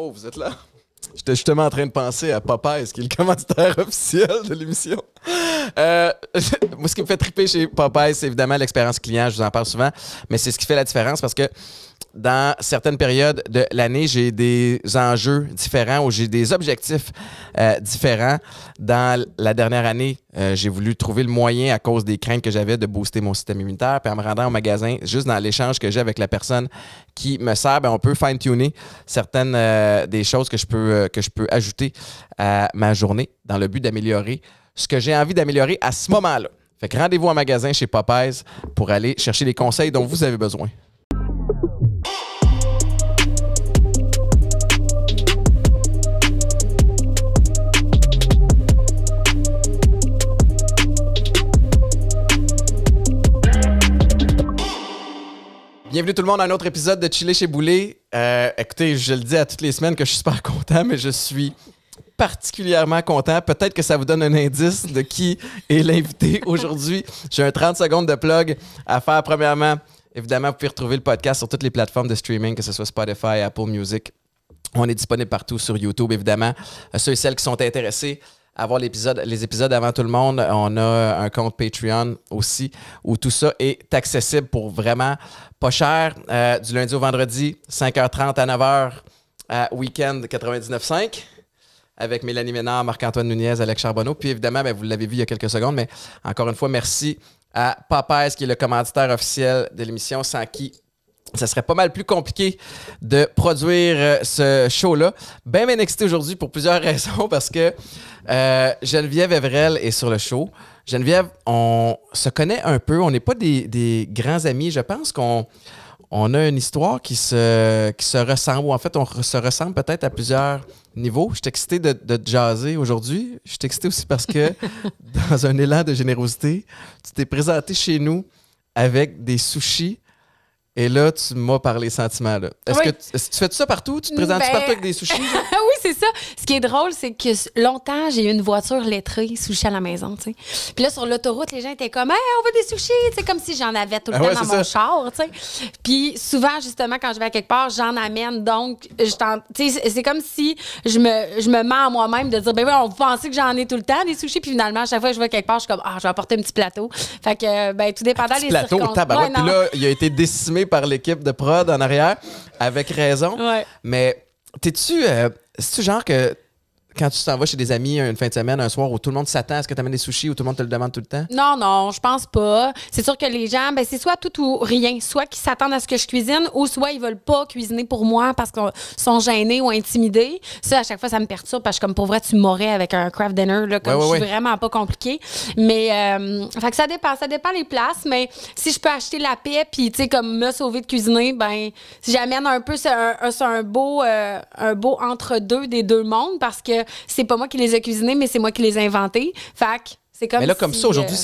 Oh, vous êtes là? J'étais justement en train de penser à Popeyes, qui est le commanditaire officiel de l'émission. Moi, ce qui me fait triper chez Popeyes, c'est évidemment l'expérience client. Je vous en parle souvent. Mais c'est ce qui fait la différence parce que dans certaines périodes de l'année, j'ai des enjeux différents ou j'ai des objectifs différents. Dans la dernière année, j'ai voulu trouver le moyen, à cause des craintes que j'avais, de booster mon système immunitaire. Puis en me rendant au magasin, juste dans l'échange que j'ai avec la personne qui me sert, on peut fine-tuner certaines des choses que je peux ajouter à ma journée dans le but d'améliorer ce que j'ai envie d'améliorer à ce moment-là. Fait que rendez-vous en magasin chez Popeyes pour aller chercher les conseils dont vous avez besoin. Bienvenue tout le monde à un autre épisode de Chiller chez Boulet. Écoutez, je le dis à toutes les semaines que je suis super content, mais je suis particulièrement content. Peut-être que ça vous donne un indice de qui est l'invité aujourd'hui. J'ai un 30 secondes de plug à faire. Premièrement, évidemment, vous pouvez retrouver le podcast sur toutes les plateformes de streaming, que ce soit Spotify, Apple Music. On est disponible partout sur YouTube, évidemment. Ceux et celles qui sont intéressés à voir les épisodes avant tout le monde, on a un compte Patreon aussi où tout ça est accessible pour vraiment pas cher. Du lundi au vendredi, 5h30 à 9h, week-end 99.5 avec Mélanie Ménard, Marc-Antoine Nunez, Alex Charbonneau. Puis évidemment, vous l'avez vu il y a quelques secondes, mais encore une fois, merci à Popeyes qui est le commanditaire officiel de l'émission, sans qui ça serait pas mal plus compliqué de produire ce show-là. Bien excité aujourd'hui pour plusieurs raisons parce que Geneviève Evrel est sur le show. Geneviève, on se connaît un peu. On n'est pas des grands amis. Je pense qu'on a une histoire qui se ressemble. Ou en fait, on se ressemble peut-être à plusieurs niveaux. Je suis excité de te jaser aujourd'hui. Je suis excité aussi parce que dans un élan de générosité, tu t'es présenté chez nous avec des sushis. Et là, tu m'as parlé sentiments. Là. Est-ce que tu fais ça partout? Tu te présentes partout avec des sushis? Oui, c'est ça. Ce qui est drôle, c'est que longtemps, j'ai eu une voiture lettrée, sushis à la maison, tu sais. Puis là, sur l'autoroute, les gens étaient comme « Hey, on veut des sushis! » Tu sais, comme si j'en avais tout le temps dans mon char, tu sais. Puis souvent, justement, quand je vais à quelque part, j'en amène. Donc, tu sais, c'est comme si je me mens à moi-même de dire « Ben oui, on pensait que j'en ai tout le temps, des sushis. » Puis finalement, à chaque fois que je vais quelque part, je suis comme « Ah, je vais apporter un petit plateau. » Fait que, tout dépendant des circonstances. Puis là, il a été décimé par l'équipe de prod en arrière, avec raison. Ouais. Mais c'est-tu genre que quand tu t'en vas chez des amis une fin de semaine, un soir où tout le monde s'attend à ce que tu amènes des sushis ou tout le monde te le demande tout le temps? Non, je pense pas. C'est sûr que les gens, c'est soit tout ou rien. Soit qu'ils s'attendent à ce que je cuisine ou soit ils veulent pas cuisiner pour moi parce qu'ils sont gênés ou intimidés. Ça, à chaque fois, ça me perturbe parce que comme pour vrai, tu m'aurais avec un craft dinner, là, comme je suis vraiment pas compliquée. Mais, fait que ça dépend les places, mais si je peux acheter la paix puis, tu sais, comme me sauver de cuisiner, si j'amène un peu, c'est un beau entre-deux des deux mondes parce que c'est pas moi qui les ai cuisinés, mais c'est moi qui les ai inventés. Fait que c'est comme. Mais là, comme ça, aujourd'hui,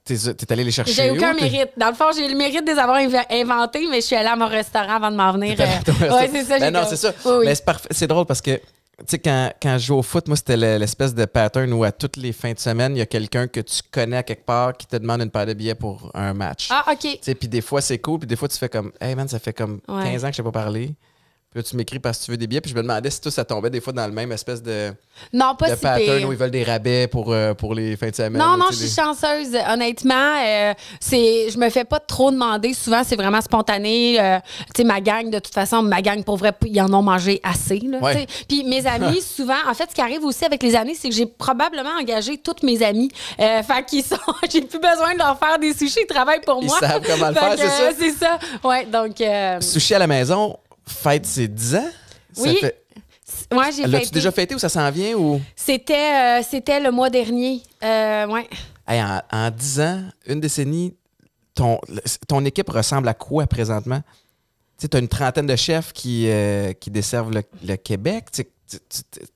t'es allé les chercher. J'ai aucun mérite. Dans le fond, j'ai le mérite de les avoir inventés, mais je suis allée à mon restaurant avant de m'en venir. Ouais, c'est ça. Non, c'est ça. Oui. Mais c'est drôle parce que, tu sais, quand je joue au foot, moi, c'était l'espèce de pattern où à toutes les fins de semaine, il y a quelqu'un que tu connais à quelque part qui te demande une paire de billets pour un match. Ah, OK. Tu sais, puis des fois, c'est cool, puis des fois, tu fais comme, hey man, ça fait comme 15 ans que je t'ai pas parlé. Puis là, tu m'écris parce que tu veux des billets. Puis je me demandais si tout ça tombait des fois dans le même espèce de pattern où ils veulent des rabais pour les fins de semaine. Non, je suis chanceuse. Honnêtement, je me fais pas trop demander. Souvent, c'est vraiment spontané. Tu sais, ma gang, de toute façon, pour vrai, ils en ont mangé assez. Là, puis mes amis, souvent, en fait, ce qui arrive aussi avec les années, c'est que j'ai probablement engagé toutes mes amies. Fait qu'ils sont... J'ai plus besoin de leur faire des sushis. Ils travaillent pour moi. Ils savent comment le faire, c'est ça? C'est ça. Ouais, donc... Sushi à la maison... Fête ses 10 ans? Oui. Ouais, j'ai fêté. L'as-tu déjà fêté ou ça s'en vient? Ou? C'était le mois dernier. Ouais. Hey, en 10 ans, une décennie, ton équipe ressemble à quoi présentement? Tu as une trentaine de chefs qui desservent le Québec.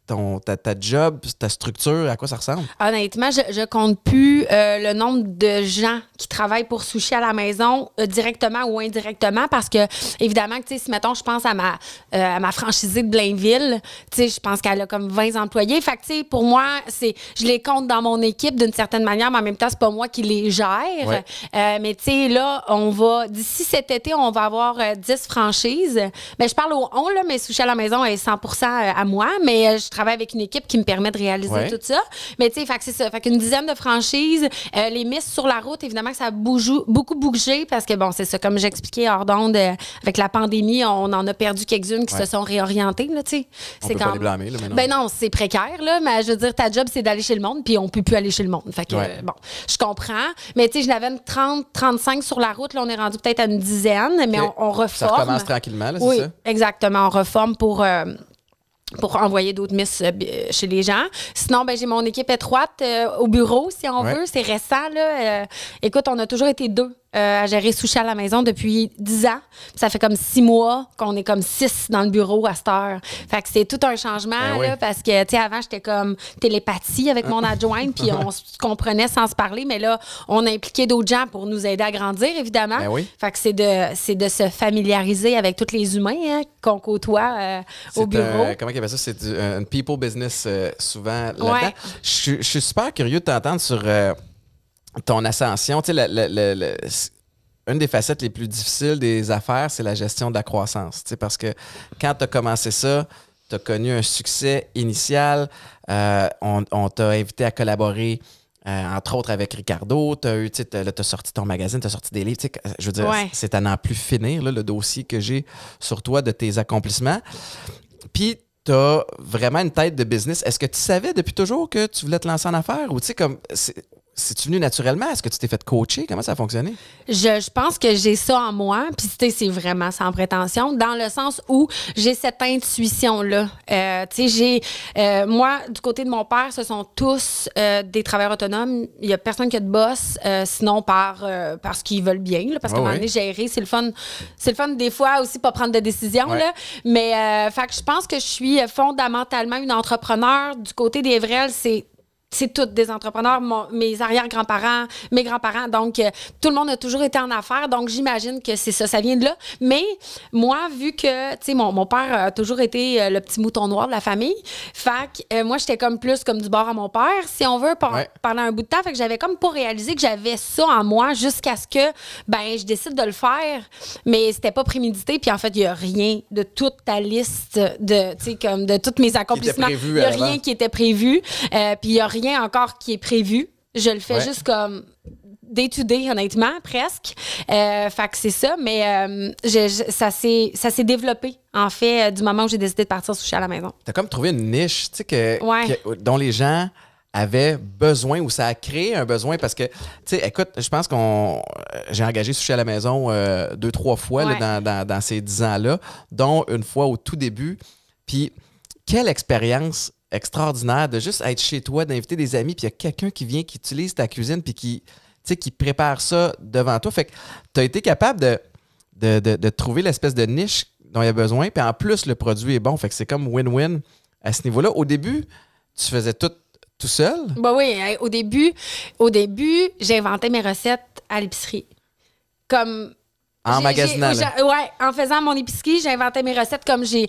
ta job, ta structure, à quoi ça ressemble? Honnêtement, je compte plus le nombre de gens qui travaillent pour Sushi à la maison, directement ou indirectement, parce que, évidemment, tu sais, si, mettons, je pense à ma franchisée de Blainville, tu sais, je pense qu'elle a comme 20 employés. Fait que, tu sais, pour moi, je les compte dans mon équipe d'une certaine manière, mais en même temps, c'est pas moi qui les gère. Ouais. Mais, tu sais, là, d'ici cet été, on va avoir 10 franchises. Mais je parle au on, là, mais Sushi à la maison est 100% à moi, mais je travaille avec une équipe qui me permet de réaliser tout ça. Mais, tu sais, fait que c'est ça. Fait qu'une dizaine de franchises. Les Miss sur la route, évidemment, que ça a beaucoup bougé parce que, bon, c'est ça, comme j'expliquais hors d'onde, avec la pandémie, on en a perdu quelques-unes qui se sont réorientées, là, tu sais. On peut pas les blâmer, là, maintenant. Ben non, c'est précaire, là, mais je veux dire, ta job, c'est d'aller chez le monde, puis on peut plus aller chez le monde. Fait que, bon, je comprends. Mais, tu sais, je n'avais une 35 sur la route, là, on est rendu peut-être à une dizaine, mais on reforme. Ça recommence tranquillement, là, c'est ça? Oui, exactement. On reforme pour envoyer d'autres Miss chez les gens. Sinon, ben j'ai mon équipe étroite au bureau, si on veut. C'est récent, là. Écoute, on a toujours été 2 à gérer Sushi à la maison depuis 10 ans. Puis ça fait comme 6 mois qu'on est comme 6 dans le bureau à cette heure. Fait que c'est tout un changement, là, parce que, tu sais, avant, j'étais comme télépathie avec mon adjointe, puis on se comprenait sans se parler, mais là, on a impliqué d'autres gens pour nous aider à grandir, évidemment. Fait que c'est de se familiariser avec tous les humains qu'on côtoie au bureau. Comment il appelle ça? C'est un people business souvent là-dedans. Je suis super curieux de t'entendre sur ton ascension. Tu sais, une des facettes les plus difficiles des affaires, c'est la gestion de la croissance. Tu sais, parce que quand tu as commencé ça, tu as connu un succès initial. On t'a invité à collaborer, entre autres avec Ricardo. Tu as sorti ton magazine, tu as sorti des livres. Tu sais, je veux dire, c'est à n'en plus finir, là, le dossier que j'ai sur toi de tes accomplissements. Puis, tu as vraiment une tête de business. Est-ce que tu savais depuis toujours que tu voulais te lancer en affaires? Ou tu sais, comme... C'est-tu venu naturellement? Est-ce que tu t'es fait coacher? Comment ça a fonctionné? Je pense que j'ai ça en moi. Puis, tu sais, c'est vraiment sans prétention, dans le sens où j'ai cette intuition-là. Tu sais, moi, du côté de mon père, ce sont tous des travailleurs autonomes. Il n'y a personne qui a de boss, sinon parce qu'ils veulent bien. Là, parce qu'à un moment donné, gérer, c'est le fun. C'est le fun, des fois, aussi, pas prendre de décision. Là. Mais, fait que je pense que je suis fondamentalement une entrepreneur. Du côté des Evrel, c'est toutes des entrepreneurs, mes arrière-grands-parents, mes grands-parents. Donc, tout le monde a toujours été en affaires. Donc, j'imagine que c'est ça, ça vient de là. Mais moi, vu que, tu sais, mon père a toujours été le petit mouton noir de la famille, fait que moi, j'étais comme plus comme du bord à mon père, si on veut, pendant un bout de temps. Fait que j'avais comme pas réalisé que j'avais ça en moi jusqu'à ce que, ben, je décide de le faire. Mais c'était pas prémédité. Puis en fait, il y a rien de toute ta liste de, tu sais, comme de tous mes accomplissements. Il y a rien qui était prévu. Puis il y a rien encore qui est prévu. Je le fais juste comme day to day, honnêtement, presque. Fait que c'est ça, mais ça s'est développé, en fait, du moment où j'ai décidé de partir Sushi à la maison. T'as comme trouvé une niche, tu sais, dont les gens avaient besoin, ou ça a créé un besoin, parce que, tu sais, écoute, je pense j'ai engagé Sushi à la maison 2-3 fois là, dans ces 10 ans-là, dont une fois au tout début. Puis, quelle expérience extraordinaire de juste être chez toi, d'inviter des amis, puis il y a quelqu'un qui vient, qui utilise ta cuisine, puis qui prépare ça devant toi. Fait que tu as été capable de trouver l'espèce de niche dont il y a besoin, puis en plus, le produit est bon. Fait que c'est comme win-win à ce niveau-là. Au début, tu faisais tout seul? Ben oui, au début, j'inventais mes recettes à l'épicerie. Comme... En magasinant. En faisant mon épicerie, j'inventais mes recettes comme je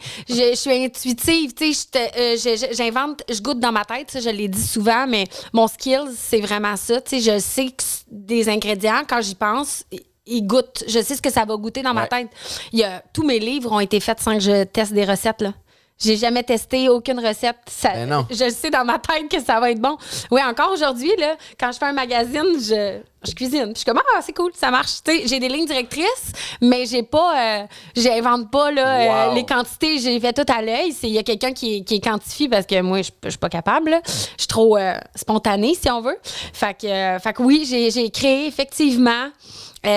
suis intuitive, tu sais, j'invente, je goûte dans ma tête, ça, je l'ai dit souvent, mais mon skill, c'est vraiment ça, tu sais, je sais que des ingrédients, quand j'y pense, ils goûtent, je sais ce que ça va goûter dans ma tête. Tous mes livres ont été faits sans que je teste des recettes, là. J'ai jamais testé aucune recette. Je le sais dans ma tête que ça va être bon. Oui, encore aujourd'hui, là, quand je fais un magazine, je cuisine. Puis je suis comme, c'est cool, ça marche. Tu sais, j'ai des lignes directrices, mais j'invente pas là, les quantités. J'ai fait tout à l'œil. Il y a quelqu'un qui quantifie parce que moi, je suis pas capable. Là. Je suis trop spontanée, si on veut. Fait que oui, j'ai créé effectivement. Tu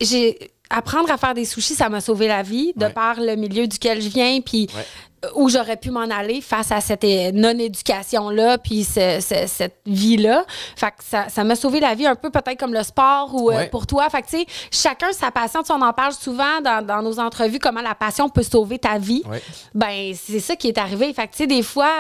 sais, apprendre à faire des sushis, ça m'a sauvé la vie de par le milieu duquel je viens. Puis où j'aurais pu m'en aller face à cette non-éducation-là, puis cette vie-là. Fait que ça m'a sauvé la vie un peu, peut-être comme le sport ou pour toi. Fait que, tu sais, chacun sa passion. On en parle souvent dans nos entrevues, comment la passion peut sauver ta vie. Ouais. Ben, c'est ça qui est arrivé. Fait que, tu sais, des fois,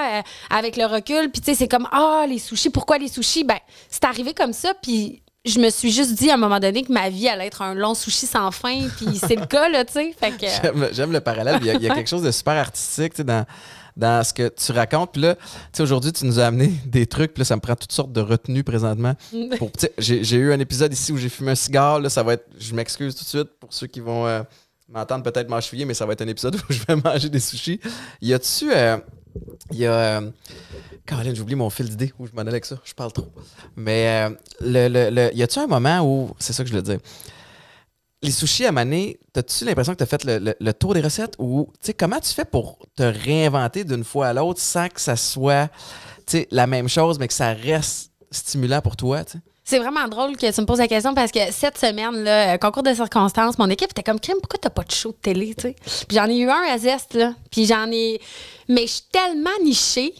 avec le recul, puis, tu sais, c'est comme, les sushis, pourquoi les sushis? Ben, c'est arrivé comme ça, puis je me suis juste dit à un moment donné que ma vie allait être un long sushi sans fin, puis c'est le cas, là, tu sais. Fait que... J'aime le parallèle. Il y a quelque chose de super artistique, tu sais, dans ce que tu racontes. Puis là, tu sais, aujourd'hui, tu nous as amené des trucs, puis là, ça me prend toutes sortes de retenues présentement. J'ai eu un épisode ici où j'ai fumé un cigare, là, ça va être, je m'excuse tout de suite pour ceux qui vont m'entendre peut-être m'encheviller, mais ça va être un épisode où je vais manger des sushis. Caroline, j'oublie mon fil d'idée où je m'en allais avec ça. Je parle trop. Mais y a-tu un moment où. C'est ça que je veux dire. Les sushis à Mané, as-tu l'impression que tu as fait le tour des recettes ou comment tu fais pour te réinventer d'une fois à l'autre sans que ça soit la même chose, mais que ça reste stimulant pour toi? T'sais? C'est vraiment drôle que tu me poses la question parce que cette semaine, là, concours de circonstances, mon équipe était comme crème, pourquoi t'as pas de show de télé, tu sais? Puis j'en ai eu un à Zest, là. Puis mais je suis tellement nichée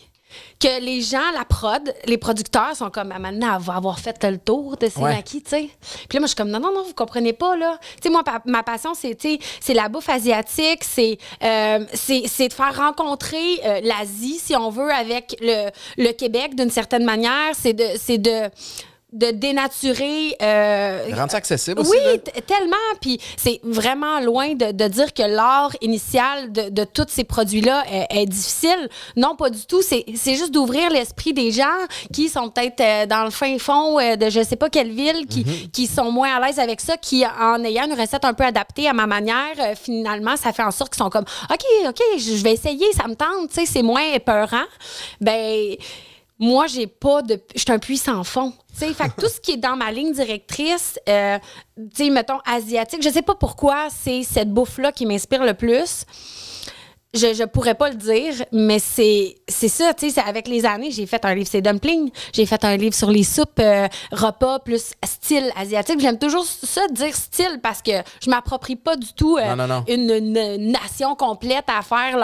que les gens, la prod, les producteurs sont comme, maintenant, elle va avoir fait le tour de ses maquis, tu sais. Puis là, moi, je suis comme, non, vous comprenez pas, là. Tu sais, moi, ma passion, c'est la bouffe asiatique, c'est de faire rencontrer l'Asie, si on veut, avec le Québec d'une certaine manière. C'est de dénaturer... de rendre ça accessible aussi. Oui, tellement. Puis c'est vraiment loin de dire que l'art initial de tous ces produits-là est difficile. Non, pas du tout. C'est juste d'ouvrir l'esprit des gens qui sont peut-être dans le fin fond de je sais pas quelle ville, qui sont moins à l'aise avec ça, qui, en ayant une recette un peu adaptée à ma manière, finalement, ça fait en sorte qu'ils sont comme « OK, je vais essayer, ça me tente. » Tu sais, c'est moins épeurant. Ben... Moi, je suis un puits sans fond. Fait que tout ce qui est dans ma ligne directrice, mettons, asiatique, je sais pas pourquoi c'est cette bouffe-là qui m'inspire le plus. Je pourrais pas le dire, mais c'est ça, tu sais, avec les années, j'ai fait un livre sur les dumplings, j'ai fait un livre sur les soupes repas plus style asiatique. J'aime toujours ça, dire style, parce que je m'approprie pas du tout non. une nation complète à faire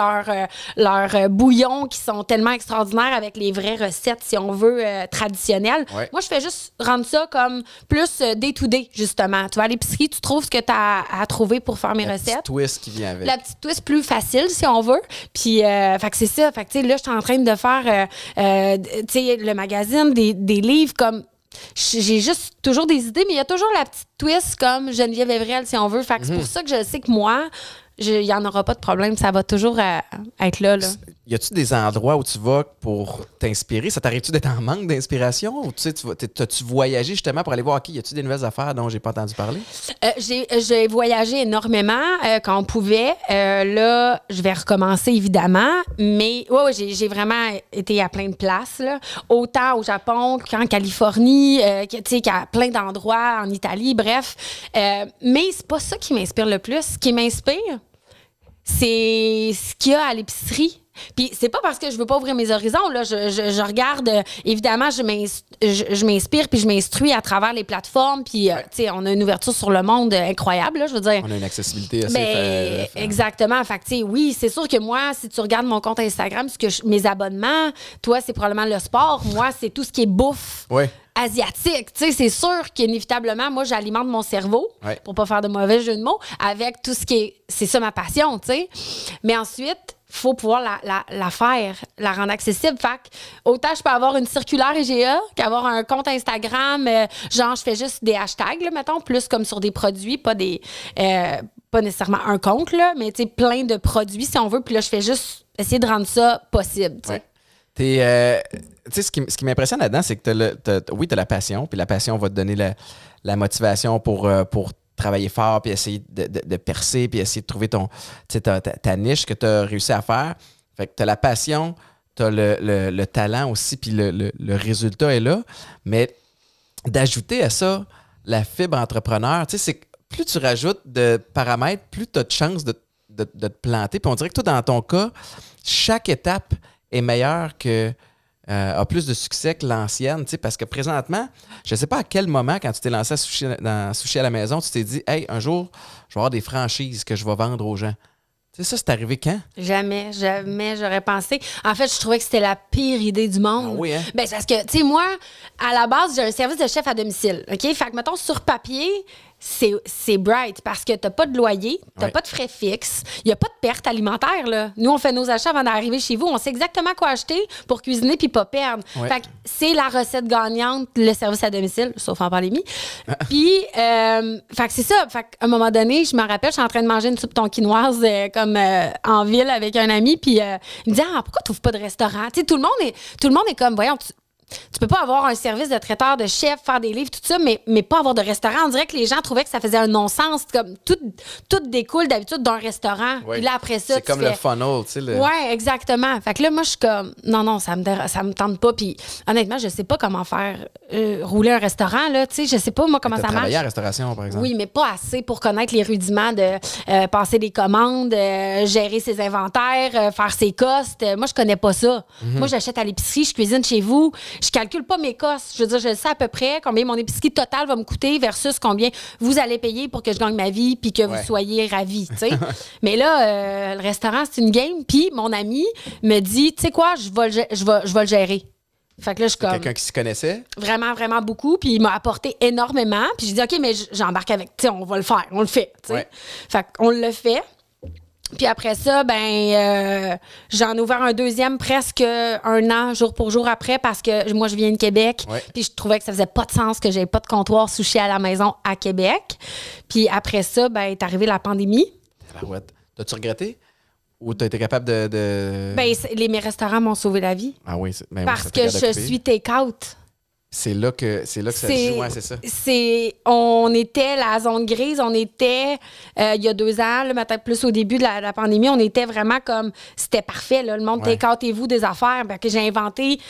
leurs bouillons qui sont tellement extraordinaires avec les vraies recettes, si on veut, traditionnelles. Ouais. Moi, je fais juste rendre ça comme plus day-to-day, justement. Tu vas à l'épicerie, tu trouves ce que tu as à trouver pour faire mes recettes. La petite twist qui vient avec. La petite twist plus facile, si on veut. Puis, fait que c'est ça. Fait que, tu sais, là, je suis en train de faire, tu sais, le magazine, des livres comme... J'ai juste toujours des idées, mais il y a toujours la petite twist comme Geneviève Evrel, si on veut. Fait que c'est pour ça que je sais que moi, il n'y en aura pas de problème. Ça va toujours être là. Y a-tu des endroits où tu vas pour t'inspirer? Ça t'arrive-tu d'être en manque d'inspiration? Ou tu sais, t'as-tu voyagé justement pour aller voir, OK, y a-tu des nouvelles affaires dont j'ai pas entendu parler? J'ai voyagé énormément quand on pouvait. Là, je vais recommencer évidemment, mais j'ai vraiment été à plein de places, là. Autant au Japon qu'en Californie, tu sais, qu'à plein d'endroits, en Italie, bref. Mais c'est pas ça qui m'inspire le plus. Ce qui m'inspire, c'est ce qu'il y a à l'épicerie. Puis c'est pas parce que je veux pas ouvrir mes horizons, là. Je regarde, évidemment, je m'inspire puis je m'instruis à travers les plateformes. Puis, tu sais, on a une ouverture sur le monde incroyable, là, je veux dire. On a une accessibilité assez... Exactement. Fait que, tu sais, oui, c'est sûr que moi, si tu regardes mon compte Instagram, mes abonnements, toi, c'est probablement le sport. Moi, c'est tout ce qui est bouffe. Ouais. Asiatique. Tu sais, c'est sûr qu'inévitablement, moi, j'alimente mon cerveau, pour pas faire de mauvais jeu de mots, avec tout ce qui est... C'est ça ma passion, tu sais. Mais ensuite, faut pouvoir la faire, la rendre accessible. Fait que autant je peux avoir une circulaire IGA qu'avoir un compte Instagram, genre je fais juste des hashtags, là, mettons, plus comme sur des produits, pas nécessairement un compte, là, mais tu sais, plein de produits si on veut. Puis là, je fais juste essayer de rendre ça possible, tu sais. Tu sais, ce qui m'impressionne là-dedans, c'est que t'as la passion, puis la passion va te donner la motivation pour travailler fort, puis essayer de percer, puis essayer de trouver ta niche que tu as réussi à faire. Fait que tu as la passion, tu as le talent aussi, puis le résultat est là. Mais d'ajouter à ça la fibre entrepreneur, tu sais, c'est que plus tu rajoutes de paramètres, plus tu as de chances de te planter. Puis on dirait que toi, dans ton cas, chaque étape est meilleure a plus de succès que l'ancienne, tu sais, parce que présentement, je ne sais pas à quel moment, quand tu t'es lancé dans Sushi à la maison, tu t'es dit, hey, un jour, je vais avoir des franchises que je vais vendre aux gens. Tu sais, ça, c'est arrivé quand? Jamais j'aurais pensé. En fait, je trouvais que c'était la pire idée du monde. Ah oui, hein? Ben, c'est parce que, tu sais, moi, à la base, j'ai un service de chef à domicile. OK? Fait que, mettons, sur papier, c'est bright parce que t'as pas de loyer, t'as pas de frais fixes, il y a pas de perte alimentaire, là. Nous, on fait nos achats avant d'arriver chez vous. On sait exactement quoi acheter pour cuisiner puis pas perdre. Ouais. Fait que c'est la recette gagnante, le service à domicile, sauf en pandémie. Puis, fait que c'est ça. Fait qu'à un moment donné, je me rappelle, je suis en train de manger une soupe tonkinoise en ville avec un ami, puis il me dit « Ah, pourquoi tu n'ouvres pas de restaurant? » Tu sais, tout le monde est comme « Voyons, tu peux pas avoir un service de traiteur, de chef, faire des livres, tout ça, mais pas avoir de restaurant. » On dirait que les gens trouvaient que ça faisait un non-sens. Comme tout découle d'habitude d'un restaurant. Oui. Puis là, après ça, c'est comme le funnel, tu sais. Oui, exactement. Fait que là, moi, je suis comme, non, ça me tente pas. Puis honnêtement, je sais pas comment faire rouler un restaurant, là. Tu sais, je sais pas, moi, comment ça marche. Travaillé en restauration, par exemple. Oui, mais pas assez pour connaître les rudiments de passer des commandes, gérer ses inventaires, faire ses costes. Moi, je connais pas ça. Moi, j'achète à l'épicerie, je cuisine chez vous. Je calcule pas mes costes. Je veux dire, je sais à peu près combien mon épicerie totale va me coûter versus combien vous allez payer pour que je gagne ma vie puis que vous soyez ravis, tu sais. Mais là, le restaurant, c'est une game. Puis mon ami me dit, tu sais quoi, je vais le gérer. Fait que là, je suis comme... Quelqu'un qui s'y connaissait? Vraiment, vraiment beaucoup. Puis il m'a apporté énormément. Puis j'ai dit, OK, mais j'embarque avec. Tu sais, on va le faire. On le fait. Tu sais. Fait qu'on le fait. Puis après ça, j'en ai ouvert un deuxième presque un an, jour pour jour après, parce que moi, je viens de Québec. Puis je trouvais que ça faisait pas de sens que j'avais pas de comptoir sushi à la maison à Québec. Puis après ça, est arrivée la pandémie. T'as-tu regretté? Ou t'as été capable de... Mes restaurants m'ont sauvé la vie. Ah oui? Parce que je suis take-out. C'est là que ça se joue, c'est ça? On était la zone grise, on était, il y a 2 ans, là, peut-être plus au début de la pandémie, on était vraiment comme, c'était parfait, là, le monde take-out-et-vous des affaires, que j'ai inventé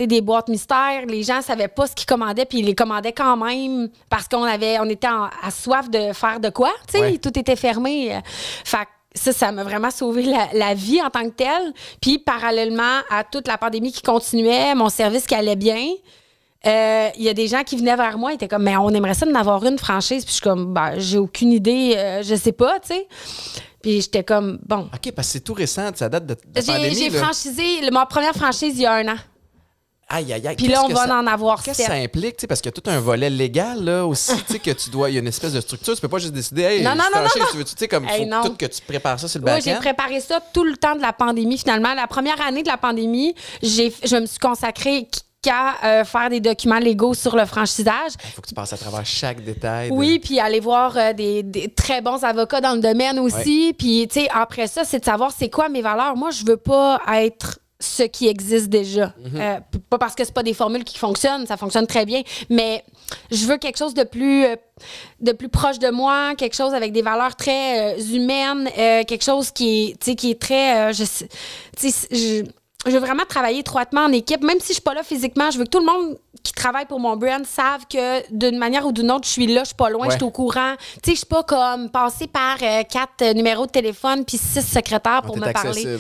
des boîtes mystères. Les gens savaient pas ce qu'ils commandaient, puis ils les commandaient quand même parce on était à soif de faire de quoi, tu sais, tout était fermé. Fait ça m'a vraiment sauvé la vie en tant que telle. Puis, parallèlement à toute la pandémie qui continuait, mon service qui allait bien, il y a des gens qui venaient vers moi, ils étaient comme, mais on aimerait ça d'en avoir une franchise. Puis, je suis comme, j'ai aucune idée, je sais pas, tu sais. Puis, j'étais comme, bon. OK, parce que c'est tout récent, ça date de pandémie. J'ai franchisé ma première franchise il y a 1 an. Aïe, aïe, aïe. Puis là, on va en avoir 7. Qu'est-ce que ça implique? Parce qu'il y a tout un volet légal là, aussi, que tu dois. Il y a une espèce de structure. Tu peux pas juste décider, hey, non. Tu veux, tu sais, comme faut tout que tu prépares ça sur le back-end. Oui, j'ai préparé ça tout le temps de la pandémie, finalement. La première année de la pandémie, je me suis consacrée qu'à faire des documents légaux sur le franchisage. Il faut que tu passes à travers chaque détail. Oui, puis aller voir des très bons avocats dans le domaine aussi. Puis, tu sais, après ça, c'est de savoir c'est quoi mes valeurs. Moi, je veux pas être ce qui existe déjà. Pas parce que c'est pas des formules qui fonctionnent, ça fonctionne très bien, mais je veux quelque chose de plus proche de moi, quelque chose avec des valeurs très humaines, quelque chose qui est très... je veux vraiment travailler étroitement en équipe, même si je suis pas là physiquement. Je veux que tout le monde qui travaille pour mon brand savent que d'une manière ou d'une autre, je suis là, je suis pas loin, je suis au courant. Tu sais, je suis pas comme passer par 4 numéros de téléphone puis 6 secrétaires pour me parler.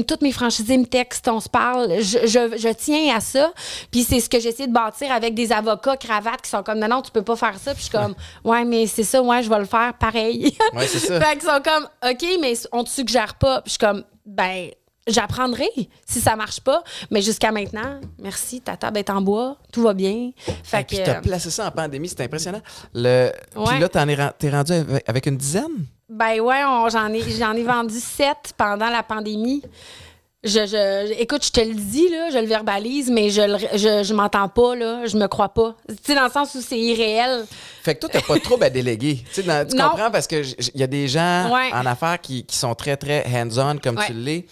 Toutes mes franchisés me textent, on se parle. Je tiens à ça. Puis c'est ce que j'ai essayé de bâtir avec des avocats cravates qui sont comme, non, tu peux pas faire ça. Puis je suis comme, ouais, mais c'est ça, ouais, je vais le faire pareil. Ouais, c'est ça. Fait qu'ils sont comme, OK, mais on te suggère pas. Puis je suis comme, j'apprendrai si ça marche pas. Mais jusqu'à maintenant, merci, ta table est en bois, tout va bien. Fait que tu as placé ça en pandémie, c'est impressionnant. Puis là, t'es rendu avec une dizaine? J'en ai vendu 7 pendant la pandémie. Écoute, je te le dis, là, je le verbalise, mais je m'entends pas, là, je me crois pas. Tu sais, dans le sens où c'est irréel. Fait que toi, t'as pas de trouble à déléguer. Tu comprends? Parce qu'il y a des gens en affaires qui sont très, très hands-on, comme tu l'es.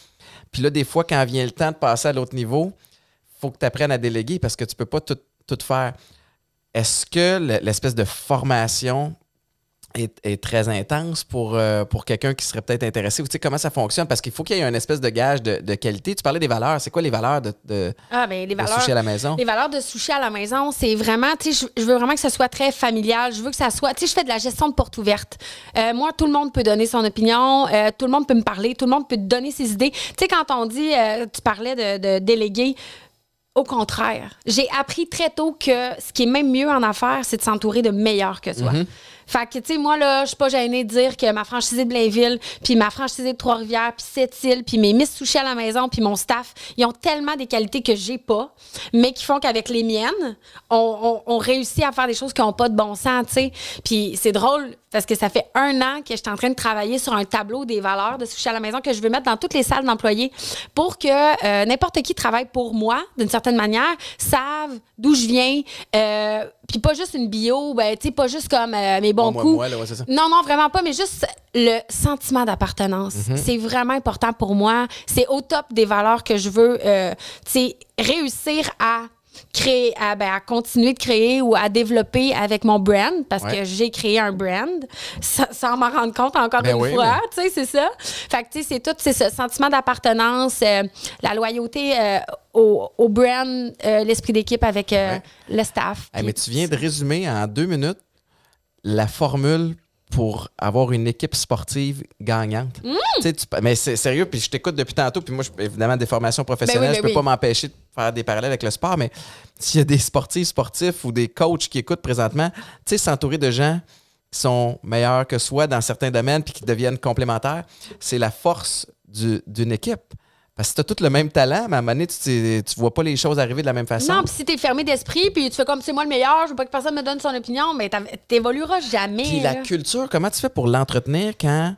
Puis là, des fois, quand vient le temps de passer à l'autre niveau, il faut que tu apprennes à déléguer parce que tu peux pas tout faire. Est-ce que l'espèce de formation est très intense pour quelqu'un qui serait peut-être intéressé? Ou tu sais, comment ça fonctionne? Parce qu'il faut qu'il y ait une espèce de gage de qualité. Tu parlais des valeurs. C'est quoi les valeurs de sushi à la maison? Les valeurs de sushi à la maison, c'est vraiment, tu sais, je veux vraiment que ça soit très familial. Je veux que ça soit, tu sais, je fais de la gestion de porte ouverte. Moi, tout le monde peut donner son opinion. Tout le monde peut me parler. Tout le monde peut donner ses idées. Tu sais, quand on dit, tu parlais de déléguer, au contraire, j'ai appris très tôt que ce qui est même mieux en affaires, c'est de s'entourer de meilleurs que soi. Fait que, tu sais, moi, là, je suis pas gênée de dire que ma franchisée de Blainville, puis ma franchisée de Trois-Rivières, puis Sept-Îles, puis mes Miss Sushi à la maison, puis mon staff, ils ont tellement des qualités que j'ai pas, mais qui font qu'avec les miennes, on réussit à faire des choses qui n'ont pas de bon sens, tu sais. Puis c'est drôle, parce que ça fait 1 an que je suis en train de travailler sur un tableau des valeurs de Sushi à la maison que je veux mettre dans toutes les salles d'employés pour que n'importe qui travaille pour moi, d'une certaine manière, savent d'où je viens, puis pas juste une bio, ben, tu sais, pas juste comme mes bons coups. Moi, là, ouais, c'est ça. Non, non, vraiment pas, mais juste le sentiment d'appartenance. C'est vraiment important pour moi. C'est au top des valeurs que je veux, tu sais, réussir à créer, à continuer de créer ou à développer avec mon brand, parce que j'ai créé un brand, sans m'en rendre compte encore une fois, tu sais, c'est ça. Fait que, tu sais, c'est tout, c'est ce sentiment d'appartenance, la loyauté au brand, l'esprit d'équipe avec le staff. Hey, mais tu viens de résumer en 2 minutes la formule pour avoir une équipe sportive gagnante. Tu sais, mais c'est sérieux, puis je t'écoute depuis tantôt, puis moi, évidemment, des formations professionnelles, je peux pas m'empêcher de faire des parallèles avec le sport, mais s'il y a des sportifs ou des coachs qui écoutent présentement, tu sais, s'entourer de gens qui sont meilleurs que soi dans certains domaines puis qui deviennent complémentaires, c'est la force d'une équipe. Parce que tu as tout le même talent, mais à un moment donné, tu vois pas les choses arriver de la même façon. Non, puis si t'es fermé d'esprit, puis tu fais comme c'est moi le meilleur, je veux pas que personne me donne son opinion, mais t'évolueras jamais. Puis la culture, comment tu fais pour l'entretenir quand,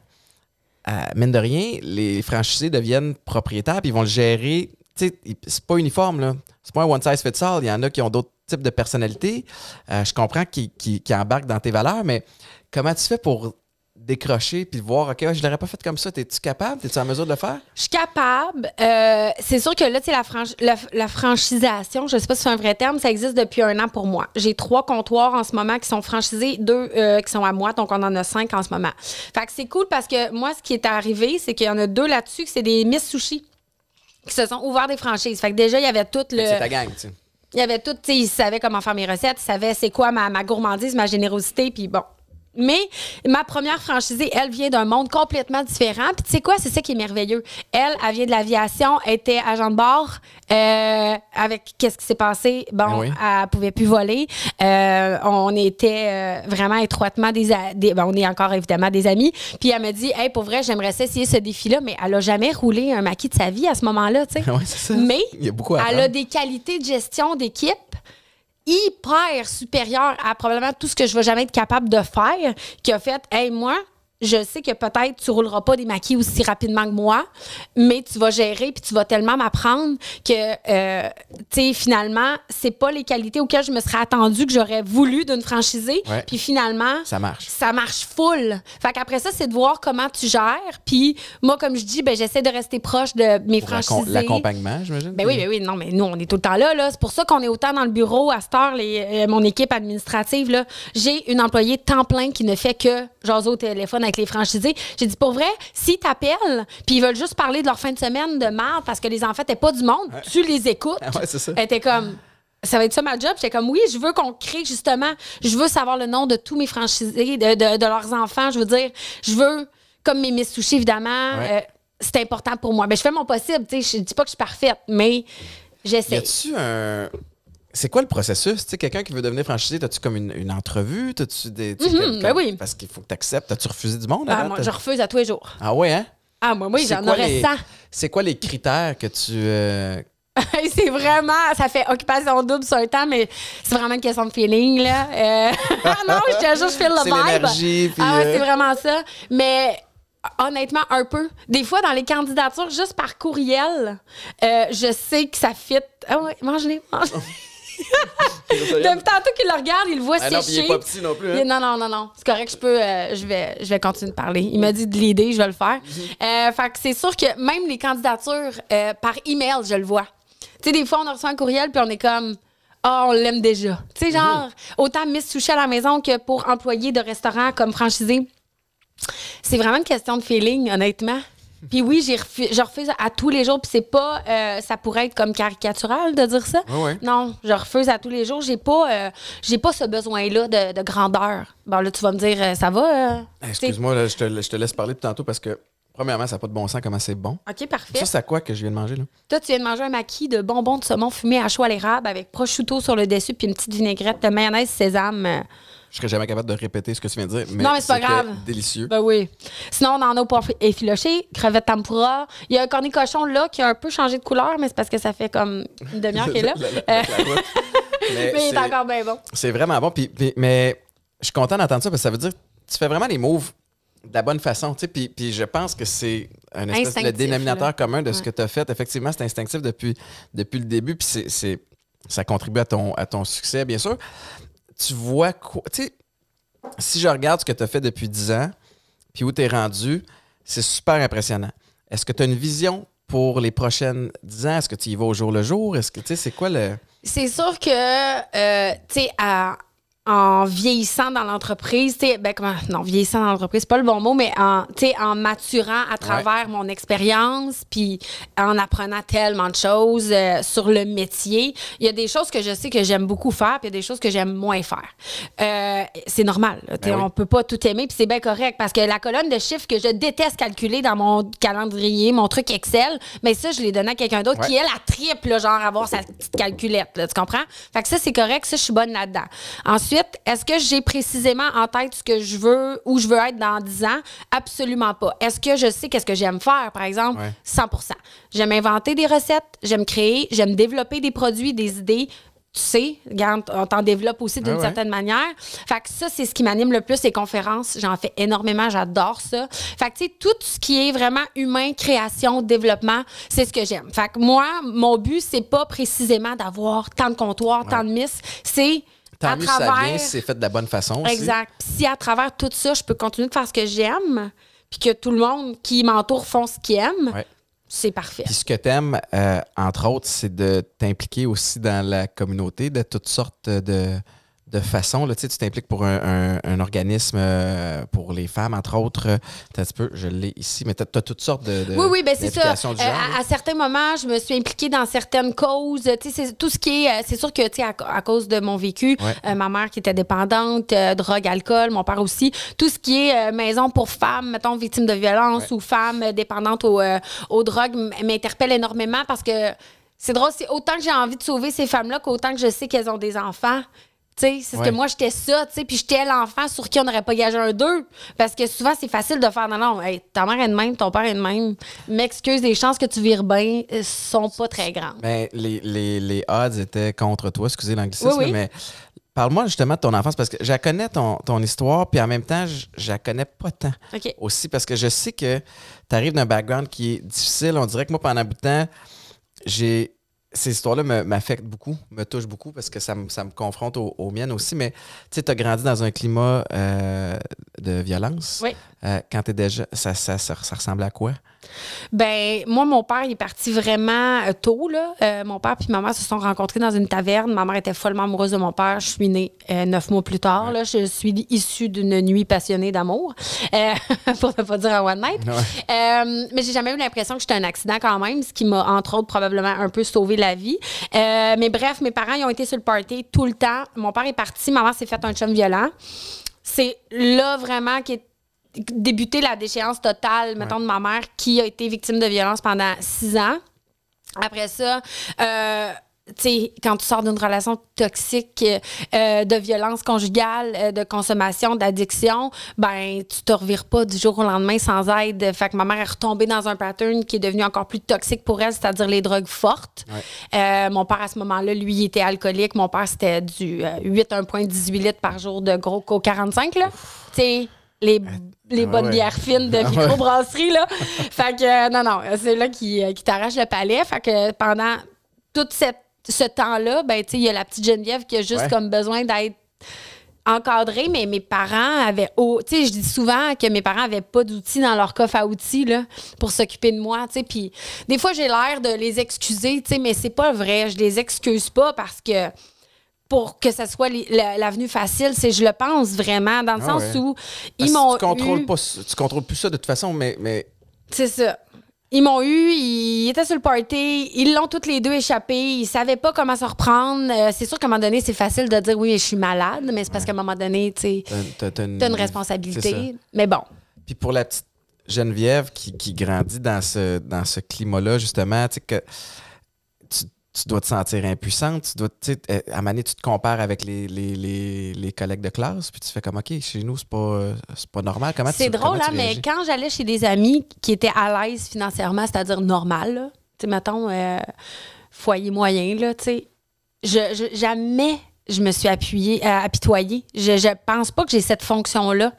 mine de rien, les franchisés deviennent propriétaires puis ils vont le gérer? Tu sais, c'est pas uniforme, là. C'est pas un one size fits all. Il y en a qui ont d'autres types de personnalités. Je comprends qu'ils embarquent dans tes valeurs, mais comment tu fais pour décrocher puis voir, OK, je l'aurais pas fait comme ça. T'es-tu capable? T'es-tu en mesure de le faire? Je suis capable. C'est sûr que là, tu sais, la franchisation, je sais pas si c'est un vrai terme, ça existe depuis 1 an pour moi. J'ai 3 comptoirs en ce moment qui sont franchisés, 2 qui sont à moi, donc on en a 5 en ce moment. Fait que c'est cool parce que moi, ce qui est arrivé, c'est qu'il y en a 2 là-dessus, que c'est des Miss Sushi qui se sont ouverts des franchises. Fait que déjà, il y avait tout le... C'est ta gang, tu sais. Il y avait tout, tu sais, ils savaient comment faire mes recettes, ils savaient c'est quoi ma gourmandise, ma générosité, puis bon... Mais ma première franchisée, elle vient d'un monde complètement différent. Puis tu sais quoi, c'est ça qui est merveilleux. Elle vient de l'aviation, elle était agent de bord. Avec qu'est-ce qui s'est passé? Bon, elle pouvait plus voler. On était vraiment étroitement on est encore évidemment des amis. Puis elle me dit, hey, pour vrai, j'aimerais essayer ce défi-là, mais elle a jamais roulé un maquis de sa vie à ce moment-là, tu sais. Oui, c'est ça. Mais il y a beaucoup à elle a des qualités de gestion d'équipe hyper supérieur à probablement tout ce que je vais jamais être capable de faire, qui a fait, hey, moi, je sais que peut-être tu rouleras pas des maquis aussi rapidement que moi, mais tu vas gérer puis tu vas tellement m'apprendre que, tu sais, finalement, c'est pas les qualités auxquelles je me serais attendue que j'aurais voulu d'une franchisée. Puis finalement, ça marche full. Fait qu'après ça, c'est de voir comment tu gères. Puis moi, comme je dis, ben j'essaie de rester proche de mes franchisés. L'accompagnement, j'imagine. Ben oui, non, mais nous, on est tout le temps là. C'est pour ça qu'on est autant dans le bureau à cette heure, mon équipe administrative. Là, j'ai une employée temps plein qui ne fait que jaser au téléphone avec les franchisés. J'ai dit, pour vrai, s'ils t'appellent puis ils veulent juste parler de leur fin de semaine de merde parce que les enfants n'étaient pas du monde, tu les écoutes. C'est ça. Elle était comme, ça va être ça ma job. J'étais comme, oui, je veux qu'on crée justement, je veux savoir le nom de tous mes franchisés, de leurs enfants. Je veux dire, je veux, comme mes Miss Sushi, évidemment, c'est important pour moi. Ben, je fais mon possible. Je dis pas que je suis parfaite, mais j'essaie. Y a-tu un... C'est quoi le processus? Tu sais, quelqu'un qui veut devenir franchisé, as-tu comme une entrevue? T'as-tu des. Ben oui. Parce qu'il faut que tu acceptes. As-tu refusé du monde? Moi, je refuse à tous les jours. Ah ouais, hein? Ah, moi, j'en aurais 100. C'est quoi les critères que tu. C'est vraiment. Ça fait occupation double sur un temps, mais c'est vraiment une question de feeling, là. Non, je te jure, je file le vibe. L'énergie. Puis, c'est vraiment ça. Mais. Honnêtement, un peu. Des fois, dans les candidatures, juste par courriel, je sais que ça fit. Ah ouais, mange-les. Depuis tantôt qu'il le regarde, il le voit sécher. Non, puis il est pas petit non plus. Hein? Non. C'est correct, je vais continuer de parler. Il m'a dit de l'aider, je vais le faire. Fait que c'est sûr que même les candidatures par email, je le vois. Tu sais, des fois, on reçoit un courriel puis on est comme... on l'aime déjà. Tu sais, genre, autant Miss Sushi à la maison que pour employés de restaurants comme franchisés. C'est vraiment une question de feeling, honnêtement. Puis oui, je refuse à tous les jours. Puis c'est pas... ça pourrait être comme caricatural de dire ça. Non, je refuse à tous les jours. J'ai pas ce besoin-là de grandeur. Bon, là, tu vas me dire, ça va? Excuse-moi, là, je te laisse parler tantôt parce que Premièrement, ça n'a pas de bon sens comment c'est bon. OK, parfait. Ça, c'est à quoi que je viens de manger, là? Toi, tu viens de manger un maquis de bonbons de saumon fumé à choux à l'érable avec prosciutto sur le dessus puis une petite vinaigrette de mayonnaise sésame. Je serais jamais capable de répéter ce que tu viens de dire, mais Non, mais c'est pas grave. Délicieux. Ben oui. Sinon, on en a au poivre effiloché, crevettes tempura. Il y a un cornet cochon là qui a un peu changé de couleur, mais c'est parce que ça fait comme une demi-heure qu'il est là. Mais il est encore bien bon. C'est vraiment bon. Mais je suis content d'entendre ça parce que ça veut dire que tu fais vraiment les moves de la bonne façon. Puis je pense que c'est un espèce de dénominateur commun de ce que tu as fait. Effectivement, c'est instinctif depuis le début. Puis ça contribue à ton succès, bien sûr. Tu vois quoi? Tu sais, si je regarde ce que tu as fait depuis 10 ans, puis où tu es rendu, c'est super impressionnant. Est-ce que tu as une vision pour les prochaines 10 ans? Est-ce que tu y vas au jour le jour? Est-ce que, tu sais, c'est quoi le... C'est sûr que, tu sais, en vieillissant dans l'entreprise, vieillissant dans l'entreprise, c'est pas le bon mot, mais en maturant à travers mon expérience, puis en apprenant tellement de choses sur le métier, il y a des choses que je sais que j'aime beaucoup faire, puis il y a des choses que j'aime moins faire. C'est normal. On peut pas tout aimer, puis c'est bien correct, parce que la colonne de chiffres que je déteste calculer dans mon calendrier, mon truc Excel, mais ça, je l'ai donné à quelqu'un d'autre qui, elle, a triple, genre, avoir sa petite calculette, là, tu comprends? Fait que ça, c'est correct, ça, je suis bonne là-dedans. Ensuite, est-ce que j'ai précisément en tête ce que je veux, où je veux être dans 10 ans? Absolument pas. Est-ce que je sais qu'est-ce que j'aime faire, par exemple? 100%. J'aime inventer des recettes, j'aime créer, j'aime développer des produits, des idées. Tu sais, regarde, on t'en développe aussi d'une certaine manière. Fait que ça, c'est ce qui m'anime le plus, les conférences. J'en fais énormément, j'adore ça. Fait que, tu sais, tout ce qui est vraiment humain, création, développement, c'est ce que j'aime. Fait que moi, mon but, c'est pas précisément d'avoir tant de comptoirs, tant de miss, c'est... Tant mieux ça vient, c'est fait de la bonne façon aussi. Exact. Si à travers tout ça, je peux continuer de faire ce que j'aime, puis que tout le monde qui m'entoure font ce qu'ils aiment, c'est parfait. Puis ce que tu aimes, entre autres, c'est de t'impliquer aussi dans la communauté de toutes sortes de façons. Là, tu t'impliques pour un organisme pour les femmes, entre autres. Un petit peu, je l'ai ici, mais tu as toutes sortes de oui, ben c'est ça. du genre, à certains moments, je me suis impliquée dans certaines causes. C'est tout ce qui est... C'est sûr que, à cause de mon vécu, ma mère qui était dépendante, drogue, alcool, mon père aussi, tout ce qui est maison pour femmes, mettons, victimes de violence ou femmes dépendantes aux drogues m'interpelle énormément parce que c'est drôle, c'est autant que j'ai envie de sauver ces femmes-là qu'autant que je sais qu'elles ont des enfants. C'est ce que moi, j'étais ça, puis j'étais l'enfant sur qui on n'aurait pas gagé un 2. Parce que souvent, c'est facile de faire non, hey, ta mère est de même, ton père est de même. M'excuse, les chances que tu vires bien sont pas très grandes. Ben, les odds étaient contre toi, excusez l'anglicisme, mais parle-moi justement de ton enfance, parce que je connais ton histoire, puis en même temps, je la connais pas tant. Aussi, parce que je sais que tu arrives d'un background qui est difficile. On dirait que moi, pendant un bout de temps, ces histoires-là m'affectent beaucoup, me touchent beaucoup parce que ça me confronte aux miennes aussi. Mais tu sais, tu as grandi dans un climat de violence. Oui. Quand tu étais jeune, ça ressemblait à quoi? Ben moi, mon père, il est parti vraiment tôt, là. Mon père puis ma mère se sont rencontrés dans une taverne. Ma mère était follement amoureuse de mon père. Je suis née 9 mois plus tard. Là. Je suis issue d'une nuit passionnée d'amour, pour ne pas dire un one night. Mais j'ai jamais eu l'impression que j'étais un accident quand même, ce qui m'a, entre autres, probablement un peu sauvé la vie. Mais bref, mes parents, ils ont été sur le party tout le temps. Mon père est parti, ma mère s'est fait un chum violent. C'est là vraiment qu'est débuté la déchéance totale, mettons, de ma mère, qui a été victime de violence pendant 6 ans. Après ça, tu sais, quand tu sors d'une relation toxique de violence conjugale, de consommation, d'addiction, ben tu te revires pas du jour au lendemain sans aide. Fait que ma mère est retombée dans un pattern qui est devenu encore plus toxique pour elle, c'est-à-dire les drogues fortes. Mon père, à ce moment-là, lui, il était alcoolique. Mon père, c'était du 1,18 litres par jour de gros co 45, là. Tu sais, les bonnes bières fines de microbrasserie, là. Fait que, non, c'est là qui t'arrache le palais. Fait que pendant tout ce temps-là, ben, tu sais, il y a la petite Geneviève qui a juste comme besoin d'être encadrée, mais mes parents avaient... tu sais, je dis souvent que mes parents avaient pas d'outils dans leur coffre à outils, là, pour s'occuper de moi, tu sais. Puis des fois, j'ai l'air de les excuser, tu sais, mais c'est pas vrai. Je les excuse pas parce que... pour que ça soit l'avenue facile, c'est je le pense vraiment, dans le sens où ils m'ont tu contrôles plus ça de toute façon, mais... C'est ça. Ils m'ont eu, ils étaient sur le party, ils l'ont toutes les deux échappé, ils savaient pas comment se reprendre. C'est sûr qu'à un moment donné, c'est facile de dire oui, je suis malade, mais c'est parce qu'à un moment donné, tu sais, t'as une responsabilité. Mais bon. Puis pour la petite Geneviève qui grandit dans ce climat-là, justement, tu sais, que tu dois te sentir impuissante, tu dois, tu sais, à un moment donné, tu te compares avec les collègues de classe, puis tu fais comme, OK, chez nous, c'est pas normal. C'est drôle, hein, mais quand j'allais chez des amis qui étaient à l'aise financièrement, c'est-à-dire normal, là, tu sais, mettons, foyer moyen, là, tu sais, jamais je me suis apitoyée. Je pense pas que j'ai cette fonction-là.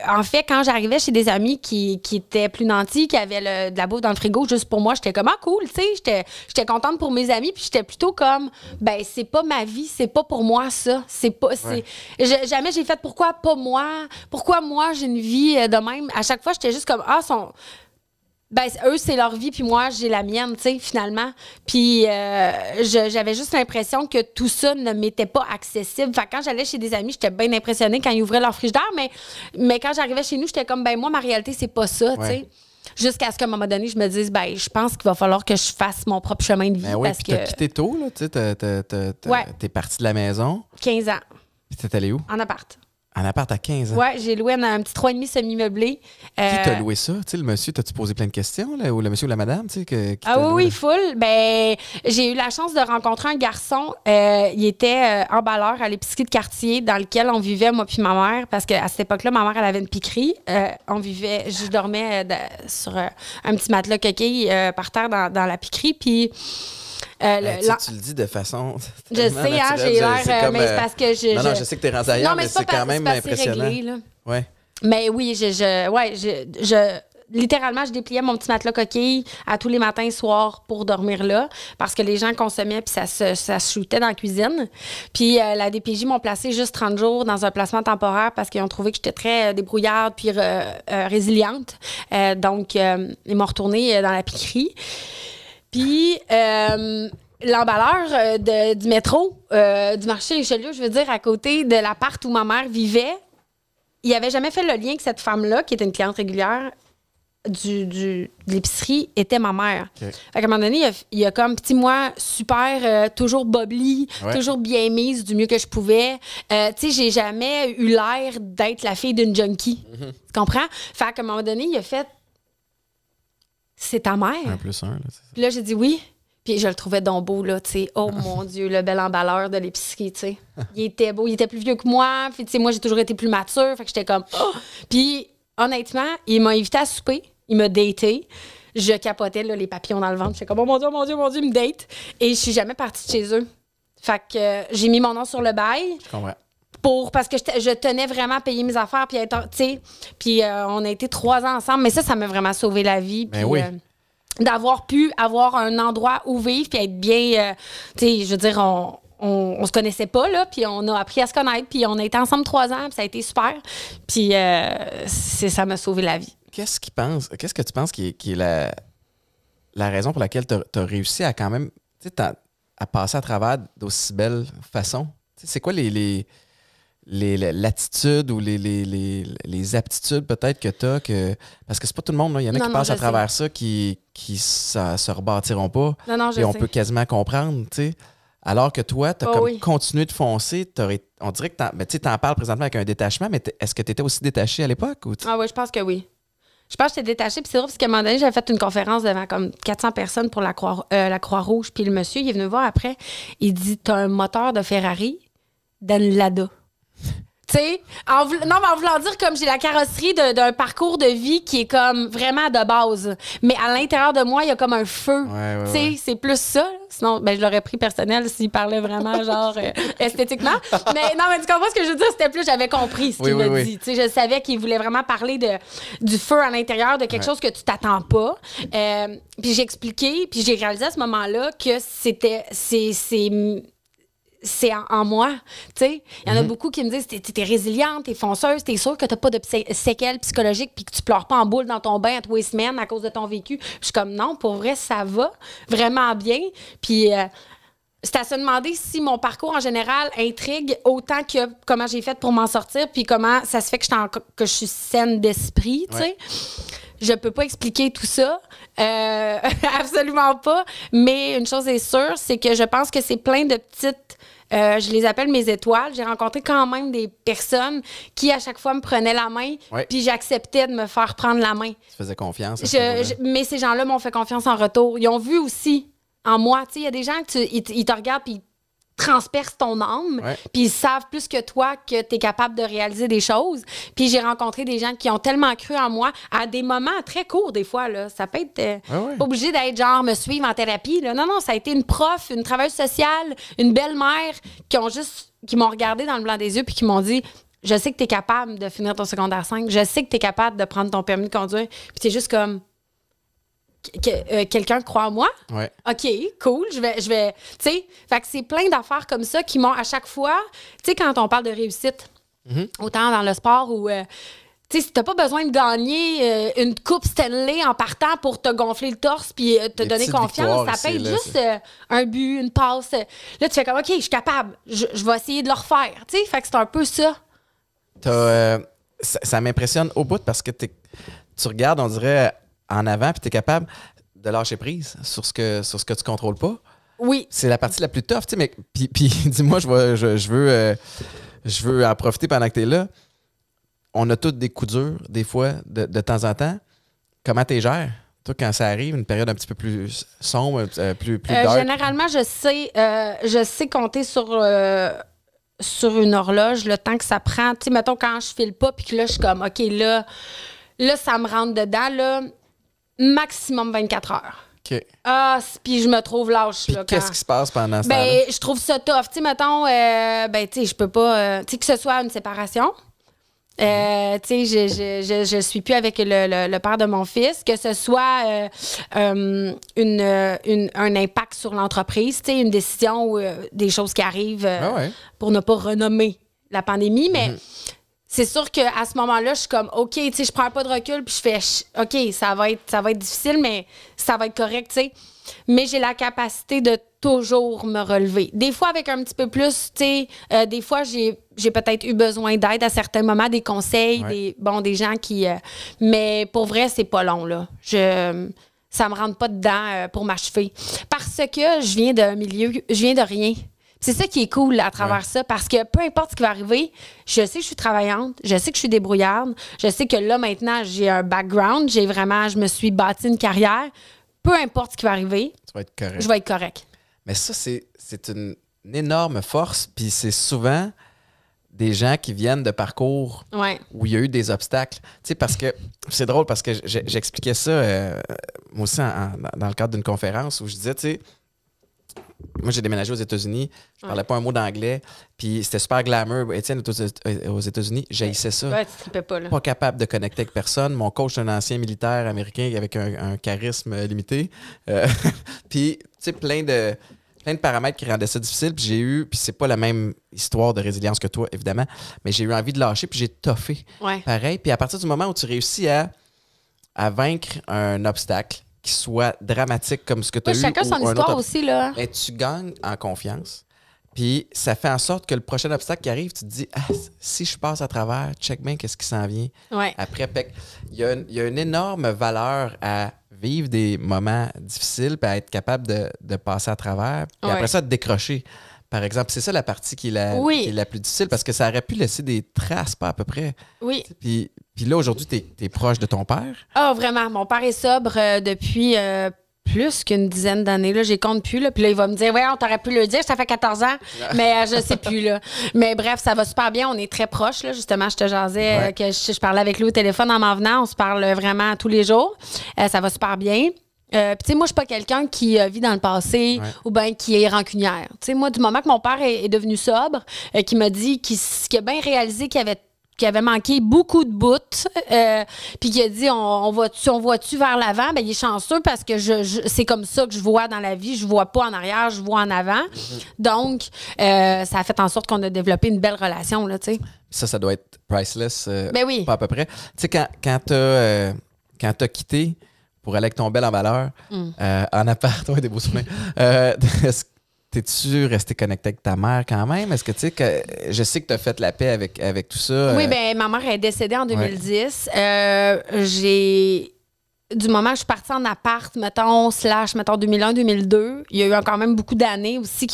En fait, quand j'arrivais chez des amis qui étaient plus nantis, qui avaient de la bouffe dans le frigo juste pour moi, j'étais comme, ah, cool, tu sais, j'étais contente pour mes amis, puis j'étais plutôt comme, ben, c'est pas ma vie, c'est pas pour moi, ça. Jamais j'ai fait, pourquoi pas moi? Pourquoi moi, j'ai une vie de même? À chaque fois, j'étais juste comme, ben, eux, c'est leur vie, puis moi, j'ai la mienne, tu sais, finalement. Puis j'avais juste l'impression que tout ça ne m'était pas accessible. Fait que quand j'allais chez des amis, j'étais bien impressionnée quand ils ouvraient leur frigidaire, mais quand j'arrivais chez nous, j'étais comme, ben moi, ma réalité, c'est pas ça, tu sais. Jusqu'à ce qu'à un moment donné, je me dise, ben je pense qu'il va falloir que je fasse mon propre chemin de vie. Ben oui, puis t'as quitté tôt, là, tu sais, t'es partie de la maison. 15 ans. Puis t'es allé où? En appart. En appart à 15 ans? Oui, j'ai loué un petit 3,5 semi-meublé. Qui t'a loué ça? Tu sais, le monsieur, t'as-tu posé plein de questions, là? Ou le monsieur ou la madame, tu sais? Oui, full. Ben, j'ai eu la chance de rencontrer un garçon. Il était emballeur à l'épicerie de quartier dans lequel on vivait, moi puis ma mère, parce qu'à cette époque-là, ma mère, elle avait une piquerie. Je dormais sur un petit matelas coquille par terre dans la piquerie, puis... tu le dis de façon. Je sais, hein, j'ai l'air. Mais c'est parce que je sais que t'es rendu ailleurs, mais c'est quand même impressionnant. Réglé, là. Ouais. Mais oui, littéralement, je dépliais mon petit matelas coquille à tous les matins et soirs pour dormir là, parce que les gens consommaient puis ça se shootait dans la cuisine. Puis la DPJ m'ont placé juste 30 jours dans un placement temporaire parce qu'ils ont trouvé que j'étais très débrouillarde puis résiliente. Donc, ils m'ont retournée dans la piquerie. Puis, l'emballeur du métro, du marché Richelieu, je veux dire, à côté de l'appart où ma mère vivait, il n'avait jamais fait le lien que cette femme-là, qui était une cliente régulière de l'épicerie, était ma mère. Okay. Fait qu'à un moment donné, il y a comme petit moi, super, toujours bobli, toujours bien mise du mieux que je pouvais. Tu sais, j'ai jamais eu l'air d'être la fille d'une junkie. Mm-hmm. Tu comprends? Fait qu'à un moment donné, il a fait... C'est ta mère. 1+1, là. Puis là, j'ai dit oui. Puis je le trouvais donc beau, là, tu sais. Oh mon Dieu, le bel emballeur de l'épicerie, tu sais. Il était beau, il était plus vieux que moi. Puis, tu sais, moi, j'ai toujours été plus mature. Fait que j'étais comme, oh! Puis, honnêtement, il m'a invité à souper. Il m'a daté. Je capotais, là, les papillons dans le ventre. J'étais comme, oh mon Dieu, il me date. Et je suis jamais partie de chez eux. Fait que j'ai mis mon nom sur le bail. Je comprends. Parce que je tenais vraiment à payer mes affaires puis être, tu sais, puis on a été 3 ans ensemble, mais ça m'a vraiment sauvé la vie. Ben oui. D'avoir pu avoir un endroit où vivre puis être bien, tu sais, je veux dire, on se connaissait pas, là, puis on a appris à se connaître, puis on a été ensemble 3 ans, puis ça a été super, puis ça m'a sauvé la vie. Qu'est-ce que tu penses qui est la raison pour laquelle tu as réussi à quand même, tu sais, à passer à travers d'aussi belles façons? T'sais, c'est quoi l'attitude ou les aptitudes peut-être que tu as parce que c'est pas tout le monde, il y en a qui passent à travers ça qui se rebâtiront pas et on peut quasiment comprendre, tu sais, alors que toi tu as continué de foncer, on dirait que tu en parles présentement avec un détachement, mais est-ce que tu étais aussi détachée à l'époque? Ah oui, je pense que oui. Je pense que j'étais détachée, puis c'est drôle parce qu'à un moment donné, j'avais fait une conférence devant comme 400 personnes pour la Croix-Rouge, puis le monsieur, il est venu me voir après, il dit « T'as un moteur de Ferrari dans le Lada. » Tu sais, en voulant dire comme j'ai la carrosserie d'un parcours de vie qui est comme vraiment de base. Mais à l'intérieur de moi, il y a comme un feu. Tu sais, c'est plus ça. Sinon, ben, je l'aurais pris personnel s'il parlait vraiment genre esthétiquement. Mais non, mais tu comprends ce que je veux dire? C'était plus, j'avais compris ce qu'il m'a dit. Tu sais, je savais qu'il voulait vraiment parler du feu à l'intérieur, de quelque chose que tu t'attends pas. Puis j'ai expliqué, puis j'ai réalisé à ce moment-là que c'est en moi, tu sais. Il y en a beaucoup qui me disent t'es résiliente, t'es fonceuse, t'es sûre que t'as pas de séquelles psychologiques puis que tu pleures pas en boule dans ton bain à tous les semaines à cause de ton vécu. Je suis comme non, pour vrai, ça va vraiment bien. Puis c'est à se demander si mon parcours en général intrigue autant que comment j'ai fait pour m'en sortir, puis comment ça se fait que je suis saine d'esprit, tu sais. Je peux pas expliquer tout ça, absolument pas. Mais une chose est sûre, c'est que je pense que c'est plein de petites... je les appelle mes étoiles. J'ai rencontré quand même des personnes qui, à chaque fois, me prenaient la main, puis j'acceptais de me faire prendre la main. Tu faisais confiance. Mais ces gens-là m'ont fait confiance en retour. Ils ont vu aussi en moi. Tu sais, il y a des gens ils te regardent, puis transpercent ton âme, puis ils savent plus que toi que tu es capable de réaliser des choses. Puis j'ai rencontré des gens qui ont tellement cru en moi à des moments très courts, des fois. Là. Ça peut être pas obligé d'être genre me suivre en thérapie. Là. Non, ça a été une prof, une travailleuse sociale, une belle-mère qui m'ont regardé dans le blanc des yeux puis qui m'ont dit « Je sais que tu es capable de finir ton secondaire 5. Je sais que tu es capable de prendre ton permis de conduire. » Puis t'es juste comme... quelqu'un croit en moi? Ouais. OK, cool, je vais tu sais, fait que c'est plein d'affaires comme ça qui m'ont à chaque fois, tu sais, quand on parle de réussite, autant dans le sport ou, tu sais, si t'as pas besoin de gagner une coupe Stanley en partant pour te gonfler le torse puis te donner confiance, ça peut être juste un but, une passe. Là, tu fais comme, OK, je suis capable, je vais essayer de le refaire, tu sais, fait que c'est un peu ça. Ça m'impressionne au bout parce que tu regardes, on dirait... en avant, puis tu es capable de lâcher prise sur ce que tu contrôles pas. Oui. C'est la partie la plus tough, tu sais, mais puis dis-moi, je veux en profiter pendant que tu es là. On a tous des coups durs, des fois, de temps en temps. Comment tu les gères? Toi, quand ça arrive, une période un petit peu plus sombre, plus dark? Généralement, je sais compter sur une horloge, le temps que ça prend. Tu sais, mettons, quand je file pas, puis que là, je suis comme, OK, là, ça me rentre dedans, là, maximum 24 heures. OK. Ah, puis je me trouve lâche. Puis là, qu'est-ce qui se passe pendant ce temps-là? Je trouve ça tough. Tu sais, mettons, tu sais, je peux pas... tu sais, que ce soit une séparation, tu sais, je suis plus avec le père de mon fils, que ce soit un impact sur l'entreprise, tu sais, une décision ou des choses qui arrivent pour ne pas renommer la pandémie, mais... C'est sûr qu'à ce moment-là, je suis comme, OK, tu sais, je prends pas de recul, puis je fais, OK, ça va être difficile, mais ça va être correct, tu sais. Mais j'ai la capacité de toujours me relever. Des fois, avec un petit peu plus, tu sais, des fois, j'ai peut-être eu besoin d'aide à certains moments, des conseils, des gens qui... mais pour vrai, c'est pas long, là. Ça me rentre pas dedans pour m'achever. Parce que je viens de rien. C'est ça qui est cool à travers ça, parce que peu importe ce qui va arriver, je sais que je suis travaillante, je sais que je suis débrouillarde, je sais que là, maintenant, j'ai un background, je me suis bâti une carrière. Peu importe ce qui va arriver, tu vas être correct. Je vais être correct. Mais ça, c'est une énorme force, puis c'est souvent des gens qui viennent de parcours où il y a eu des obstacles. Tu sais, parce que c'est drôle, parce que j'expliquais ça, moi aussi, dans le cadre d'une conférence où je disais, tu sais, moi, j'ai déménagé aux États-Unis. Je parlais pas un mot d'anglais. Puis c'était super glamour. Étienne est aux États-Unis. J'haïssais ça. Ouais, tu tripais pas, là. Pas capable de connecter avec personne. Mon coach est un ancien militaire américain avec un charisme limité. Puis, tu sais, plein de paramètres qui rendaient ça difficile. Puis j'ai eu... Puis c'est pas la même histoire de résilience que toi, évidemment. Mais j'ai eu envie de lâcher. Puis j'ai toffé. Pareil. Puis à partir du moment où tu réussis à vaincre un obstacle, qui soit dramatique comme ce que tu as eu. Chacun son histoire aussi, là. Mais tu gagnes en confiance. Puis ça fait en sorte que le prochain obstacle qui arrive, tu te dis, si je passe à travers, check bien qu'est-ce qui s'en vient. Après, il y a une énorme valeur à vivre des moments difficiles puis à être capable de passer à travers. Puis après ça, de décrocher. Par exemple, c'est ça la partie qui est la plus difficile parce que ça aurait pu laisser des traces, pas à peu près. Oui. Puis là, aujourd'hui, t'es proche de ton père. Ah, vraiment. Mon père est sobre depuis plus qu'une dizaine d'années. Là, j'y compte plus. Là. Puis là, il va me dire, ouais, on t'aurait pu le dire, ça fait 14 ans. Mais je sais plus. Là. Mais bref, ça va super bien. On est très proches. Là. Justement, je te jasais que je parlais avec lui au téléphone en m'en venant. On se parle vraiment tous les jours. Ça va super bien. Puis, tu sais, moi, je suis pas quelqu'un qui vit dans le passé ou bien qui est rancunière. Tu sais, moi, du moment que mon père est devenu sobre, qui m'a dit qu'il a bien réalisé qu'il avait manqué beaucoup de bouts, puis qu'il a dit on voit-tu vers l'avant, ben il est chanceux parce que c'est comme ça que je vois dans la vie, je vois pas en arrière, je vois en avant. Donc ça a fait en sorte qu'on a développé une belle relation là, tu sais. Ça doit être priceless, ben pas à peu près. Tu sais quand t'as quitté pour aller avec ton bel en valeur en appart, des beaux souvenirs. t'es-tu resté connecté avec ta mère quand même? Est-ce que tu sais que je sais que tu as fait la paix avec tout ça? Oui, ben ma mère est décédée en 2010. Du moment que je suis partie en appart, mettons 2001-2002, il y a eu quand même beaucoup d'années aussi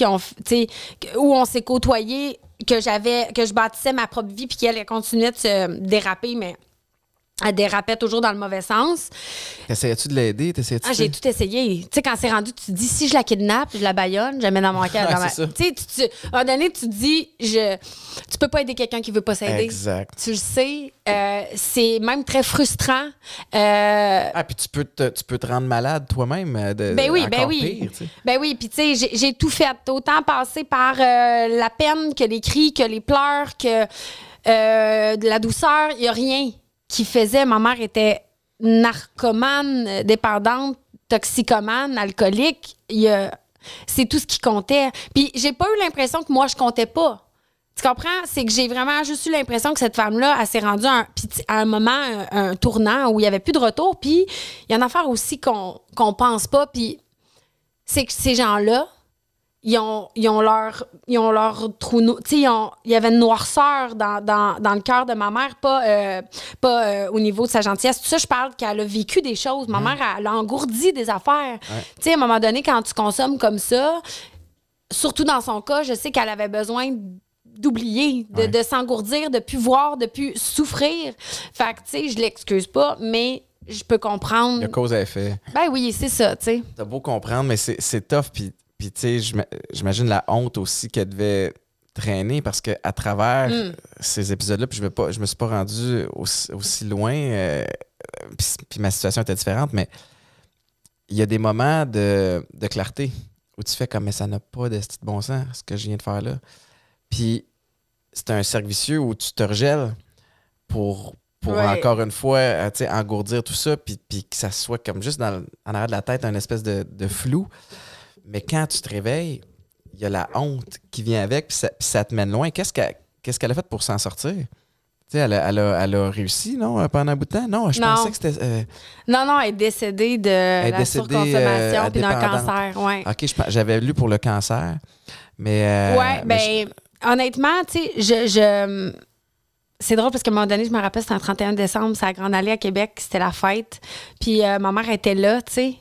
où on s'est côtoyés, que je bâtissais ma propre vie, puis qu'elle continuait de se déraper, mais elle dérapait toujours dans le mauvais sens. T'essayais-tu de l'aider? J'ai tout essayé. Tu sais, quand c'est rendu, tu te dis, si je la kidnappe, je la baïonne, je la mets dans mon cœur. Tu sais, à un moment donné, tu te dis, tu peux pas aider quelqu'un qui veut pas s'aider. Exact. Tu le sais. C'est même très frustrant. Puis tu peux te rendre malade toi-même. Ben oui. Pire, ben oui, puis tu sais, j'ai tout fait. Autant passé par la peine que les cris, que les pleurs, que de la douceur. Il y a rien qui faisait. Ma mère était narcomane, dépendante, toxicomane, alcoolique. C'est tout ce qui comptait. Puis j'ai pas eu l'impression que moi, je comptais pas. Tu comprends? C'est que j'ai vraiment juste eu l'impression que cette femme-là, elle s'est rendue à un moment, un tournant où il n'y avait plus de retour. Puis il y a une affaire aussi qu'on pense pas. Puis c'est que ces gens-là, ils ont leur trou noir. Tu sais, il y avait une noirceur dans le cœur de ma mère, pas au niveau de sa gentillesse. Tout ça, je parle qu'elle a vécu des choses. Ma mère, elle a engourdi des affaires. Ouais. Tu sais, à un moment donné, quand tu consommes comme ça, surtout dans son cas, je sais qu'elle avait besoin d'oublier, de s'engourdir, de plus voir, de plus souffrir. Fait que, tu sais, je l'excuse pas, mais je peux comprendre. Il y a cause à effet. Ben oui, c'est ça, tu sais. T'as beau comprendre, mais c'est tough. Puis tu sais, j'imagine la honte aussi qu'elle devait traîner parce qu'à travers ces épisodes-là, puis je me suis pas rendu aussi loin, puis ma situation était différente, mais il y a des moments de clarté où tu fais comme, mais ça n'a pas de bon sens, ce que je viens de faire là. Puis c'est un cercle vicieux où tu te regèles pour encore une fois, tu sais, engourdir tout ça, puis que ça soit comme juste en arrière de la tête, un espèce de flou. Mais quand tu te réveilles, il y a la honte qui vient avec, puis ça te mène loin. Qu'est-ce qu'elle a fait pour s'en sortir? Tu sais, elle a réussi, non, pendant un bout de temps? Non, je pensais que c'était... Non, elle est décédée de la surconsommation puis d'un cancer. Ouais. OK, j'avais lu pour le cancer, mais... honnêtement, tu sais, c'est drôle parce qu'à un moment donné, je me rappelle, c'était un 31 décembre, c'est à Grande Allée à Québec, c'était la fête. Puis ma mère était là, tu sais.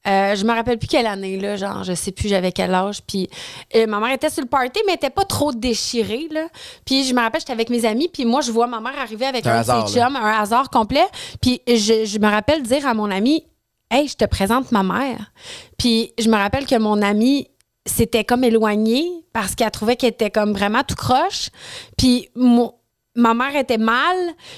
Je me rappelle plus quelle année, là, genre, je sais plus j'avais quel âge. Puis ma mère était sur le party, mais elle était pas trop déchirée, là. Puis je me rappelle, j'étais avec mes amis, puis moi, je vois ma mère arriver avec un de ses chums, un hasard complet. Puis je me rappelle dire à mon ami, « Hey, je te présente ma mère. » Puis je me rappelle que mon ami s'était comme éloigné parce qu'elle trouvait qu'elle était comme vraiment tout croche. Puis ma mère était mal,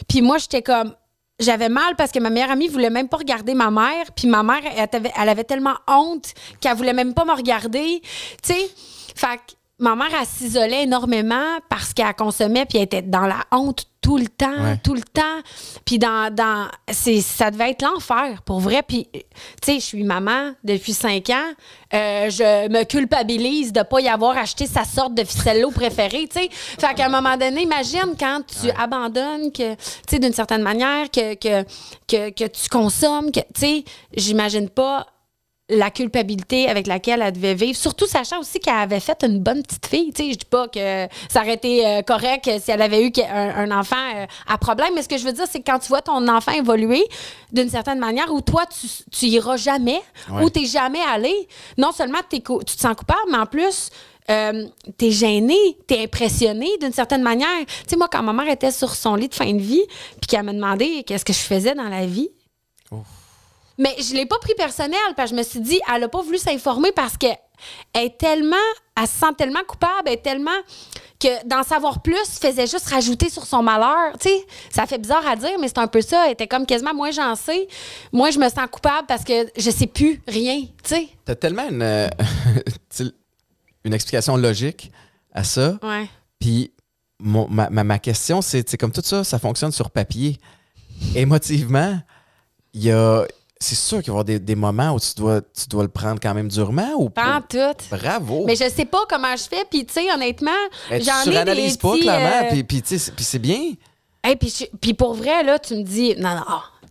puis moi, j'étais comme... J'avais mal parce que ma meilleure amie voulait même pas regarder ma mère. Puis ma mère, elle avait tellement honte qu'elle voulait même pas me regarder. Tu sais, fait que ma mère, elle s'isolait énormément parce qu'elle consommait puis elle était dans la honte tout le temps, tout le temps. Puis ça devait être l'enfer, pour vrai. Puis, tu sais, je suis maman depuis 5 ans. Je me culpabilise de pas y avoir acheté sa sorte de ficello préférée, tu sais. Fait qu'à un moment donné, imagine quand tu abandonnes, que, tu sais, d'une certaine manière, que tu consommes, que, tu sais, j'imagine pas la culpabilité avec laquelle elle devait vivre, surtout sachant aussi qu'elle avait fait une bonne petite fille. Tu sais, je dis pas que ça aurait été correct si elle avait eu un enfant à problème, mais ce que je veux dire, c'est que quand tu vois ton enfant évoluer d'une certaine manière où toi, tu iras jamais, où t'es jamais allé, non seulement tu te sens coupable, mais en plus... t'es gêné, t'es impressionné d'une certaine manière. Tu sais, moi, quand ma mère était sur son lit de fin de vie, puis qu'elle me demandait qu'est-ce que je faisais dans la vie, mais je l'ai pas pris personnel, parce que je me suis dit, elle a pas voulu s'informer parce qu'elle est tellement, elle se sent tellement coupable, elle est tellement que d'en savoir plus faisait juste rajouter sur son malheur. Tu sais, ça fait bizarre à dire, mais c'est un peu ça. Elle était comme quasiment, moi j'en sais, moi je me sens coupable parce que je sais plus rien, tu sais. T'as tellement une explication logique à ça. Ouais. Puis ma question, c'est comme tout ça, ça fonctionne sur papier. Émotivement, c'est sûr qu'il va y avoir des moments où tu dois le prendre quand même durement ou pas. En tout. Bravo. Mais je sais pas comment je fais. Puis, tu sais, honnêtement, j'en ai des petits... Tu suranalyses pas, clairement. Puis c'est bien. Hey, puis pour vrai, là, tu me dis... Non.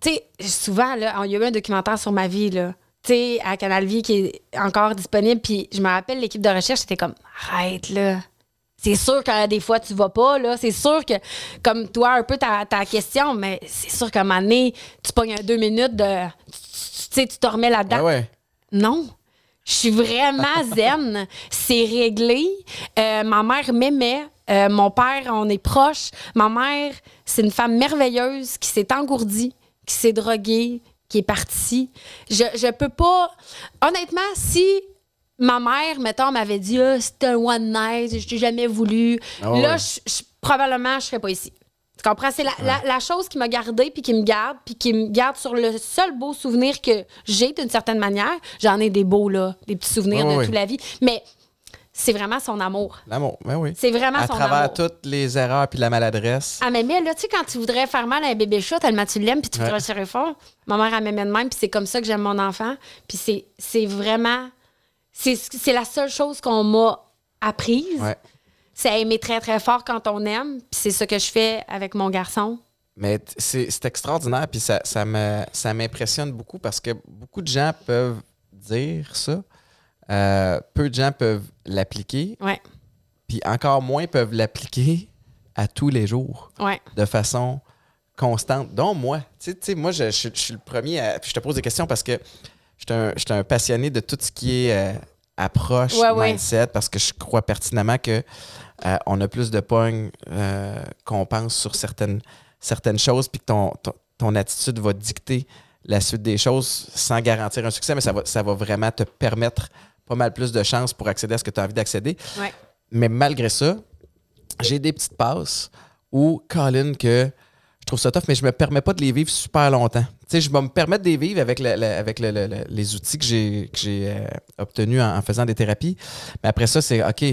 Tu sais, souvent, là, il y a eu un documentaire sur ma vie, là. Tu sais, à Canal Vie qui est encore disponible. Puis je me rappelle, l'équipe de recherche, c'était comme, arrête, là. C'est sûr que des fois, tu vas pas, là. C'est sûr que, comme toi, un peu ta question, mais c'est sûr qu'à un moment donné, tu pognes 2 minutes de... Tu sais, tu te remets là-dedans. Ah ouais. Non. Je suis vraiment zen. C'est réglé. Ma mère m'aimait. Mon père, on est proches. Ma mère, c'est une femme merveilleuse qui s'est engourdie, qui s'est droguée, qui est partie. Je peux pas... Honnêtement, si... Ma mère, mettons, m'avait dit c'était un one night, je t'ai jamais voulu. Ah là, ouais. probablement, je serais pas ici. Tu comprends? C'est la chose qui m'a gardée, puis qui me garde sur le seul beau souvenir que j'ai, d'une certaine manière. J'en ai des beaux, là, des petits souvenirs de toute la vie. Mais c'est vraiment son amour. L'amour, ben oui. C'est vraiment son amour. À travers toutes les erreurs puis la maladresse. Ah, mais là, tu sais, quand tu voudrais faire mal à un bébé chat, tellement tu l'aimes, puis tu voudrais le serrer fort, ma mère, elle m'aimait de même, puis c'est comme ça que j'aime mon enfant. Puis c'est vraiment... C'est la seule chose qu'on m'a apprise. Ouais. C'est à aimer très, très fort quand on aime. Puis c'est ça que je fais avec mon garçon. Mais c'est extraordinaire, puis ça m'impressionne beaucoup parce que beaucoup de gens peuvent dire ça. Peu de gens peuvent l'appliquer. Ouais. Puis encore moins peuvent l'appliquer à tous les jours. Ouais. De façon constante. Dont moi. Tu sais, moi, je suis le premier à... Puis je te pose des questions parce que je suis un passionné de tout ce qui est approche, mindset, parce que je crois pertinemment que on a plus de pognes qu'on pense sur certaines choses, puis que ton attitude va dicter la suite des choses sans garantir un succès, mais ça va vraiment te permettre pas mal plus de chances pour accéder à ce que tu as envie d'accéder. Ouais. Mais malgré ça, j'ai des petites passes où, Colin, que je trouve ça tough, mais je me permets pas de les vivre super longtemps. Tu sais, je vais me permettre de les vivre avec les outils que j'ai obtenus en faisant des thérapies. Mais après ça, c'est OK,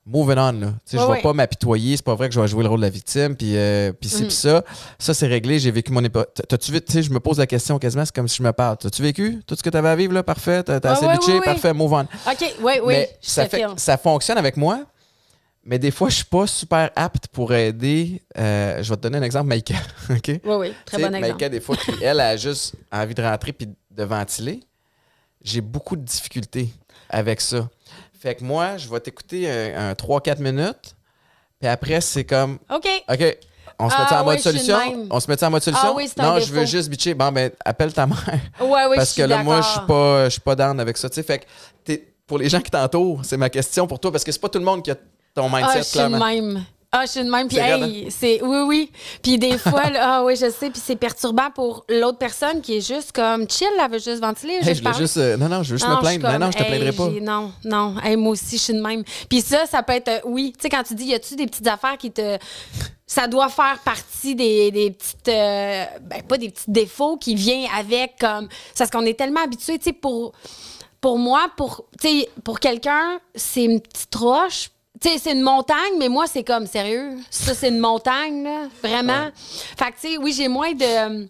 moving on. Là. Tu sais, je vais pas m'apitoyer. C'est pas vrai que je vais jouer le rôle de la victime. Puis c'est puis ça. Ça, c'est réglé. J'ai vécu mon époque. T'as-tu vu, tu sais, je me pose la question quasiment, c'est comme si je me parle. T'as-tu vécu tout ce que t'avais à vivre? Là? Parfait. T'as assez bitché? Parfait, move on. OK, oui. Mais ça fonctionne avec moi. Mais des fois, je suis pas super apte pour aider. Je vais te donner un exemple, Maïka. OK? Oui, très bon exemple. Maïka, des fois, elle a juste envie de rentrer puis de ventiler. J'ai beaucoup de difficultés avec ça. Fait que moi, je vais t'écouter un 3-4 minutes. Puis après, c'est comme... OK. On se met en mode solution? On se met en mode solution? Oui, non, je veux juste bitcher. Bon, ben, appelle ta mère. Oui, parce que là, moi, je suis pas down avec ça. Tu sais, fait que pour les gens qui t'entourent, c'est ma question pour toi. Parce que c'est pas tout le monde qui a ton mindset, clairement. Je suis de même. Puis, oui. Puis, des fois, je sais. Puis, c'est perturbant pour l'autre personne qui est juste comme chill, elle veut juste ventiler. Je veux juste me plaindre. Non, je te plaindrai pas. Non. Moi aussi, je suis de même. Puis, ça peut être, oui. Tu sais, quand tu dis, y a-tu des petites affaires qui te. Ça doit faire partie des petites. Pas des petits défauts qui viennent avec, comme. Parce qu'on est tellement habitués, tu sais, pour moi, pour quelqu'un, c'est une petite roche. Tu sais, c'est une montagne, mais moi, c'est comme, sérieux, ça, c'est une montagne, là, vraiment. Ouais. Fait que, tu sais, oui, j'ai moins de...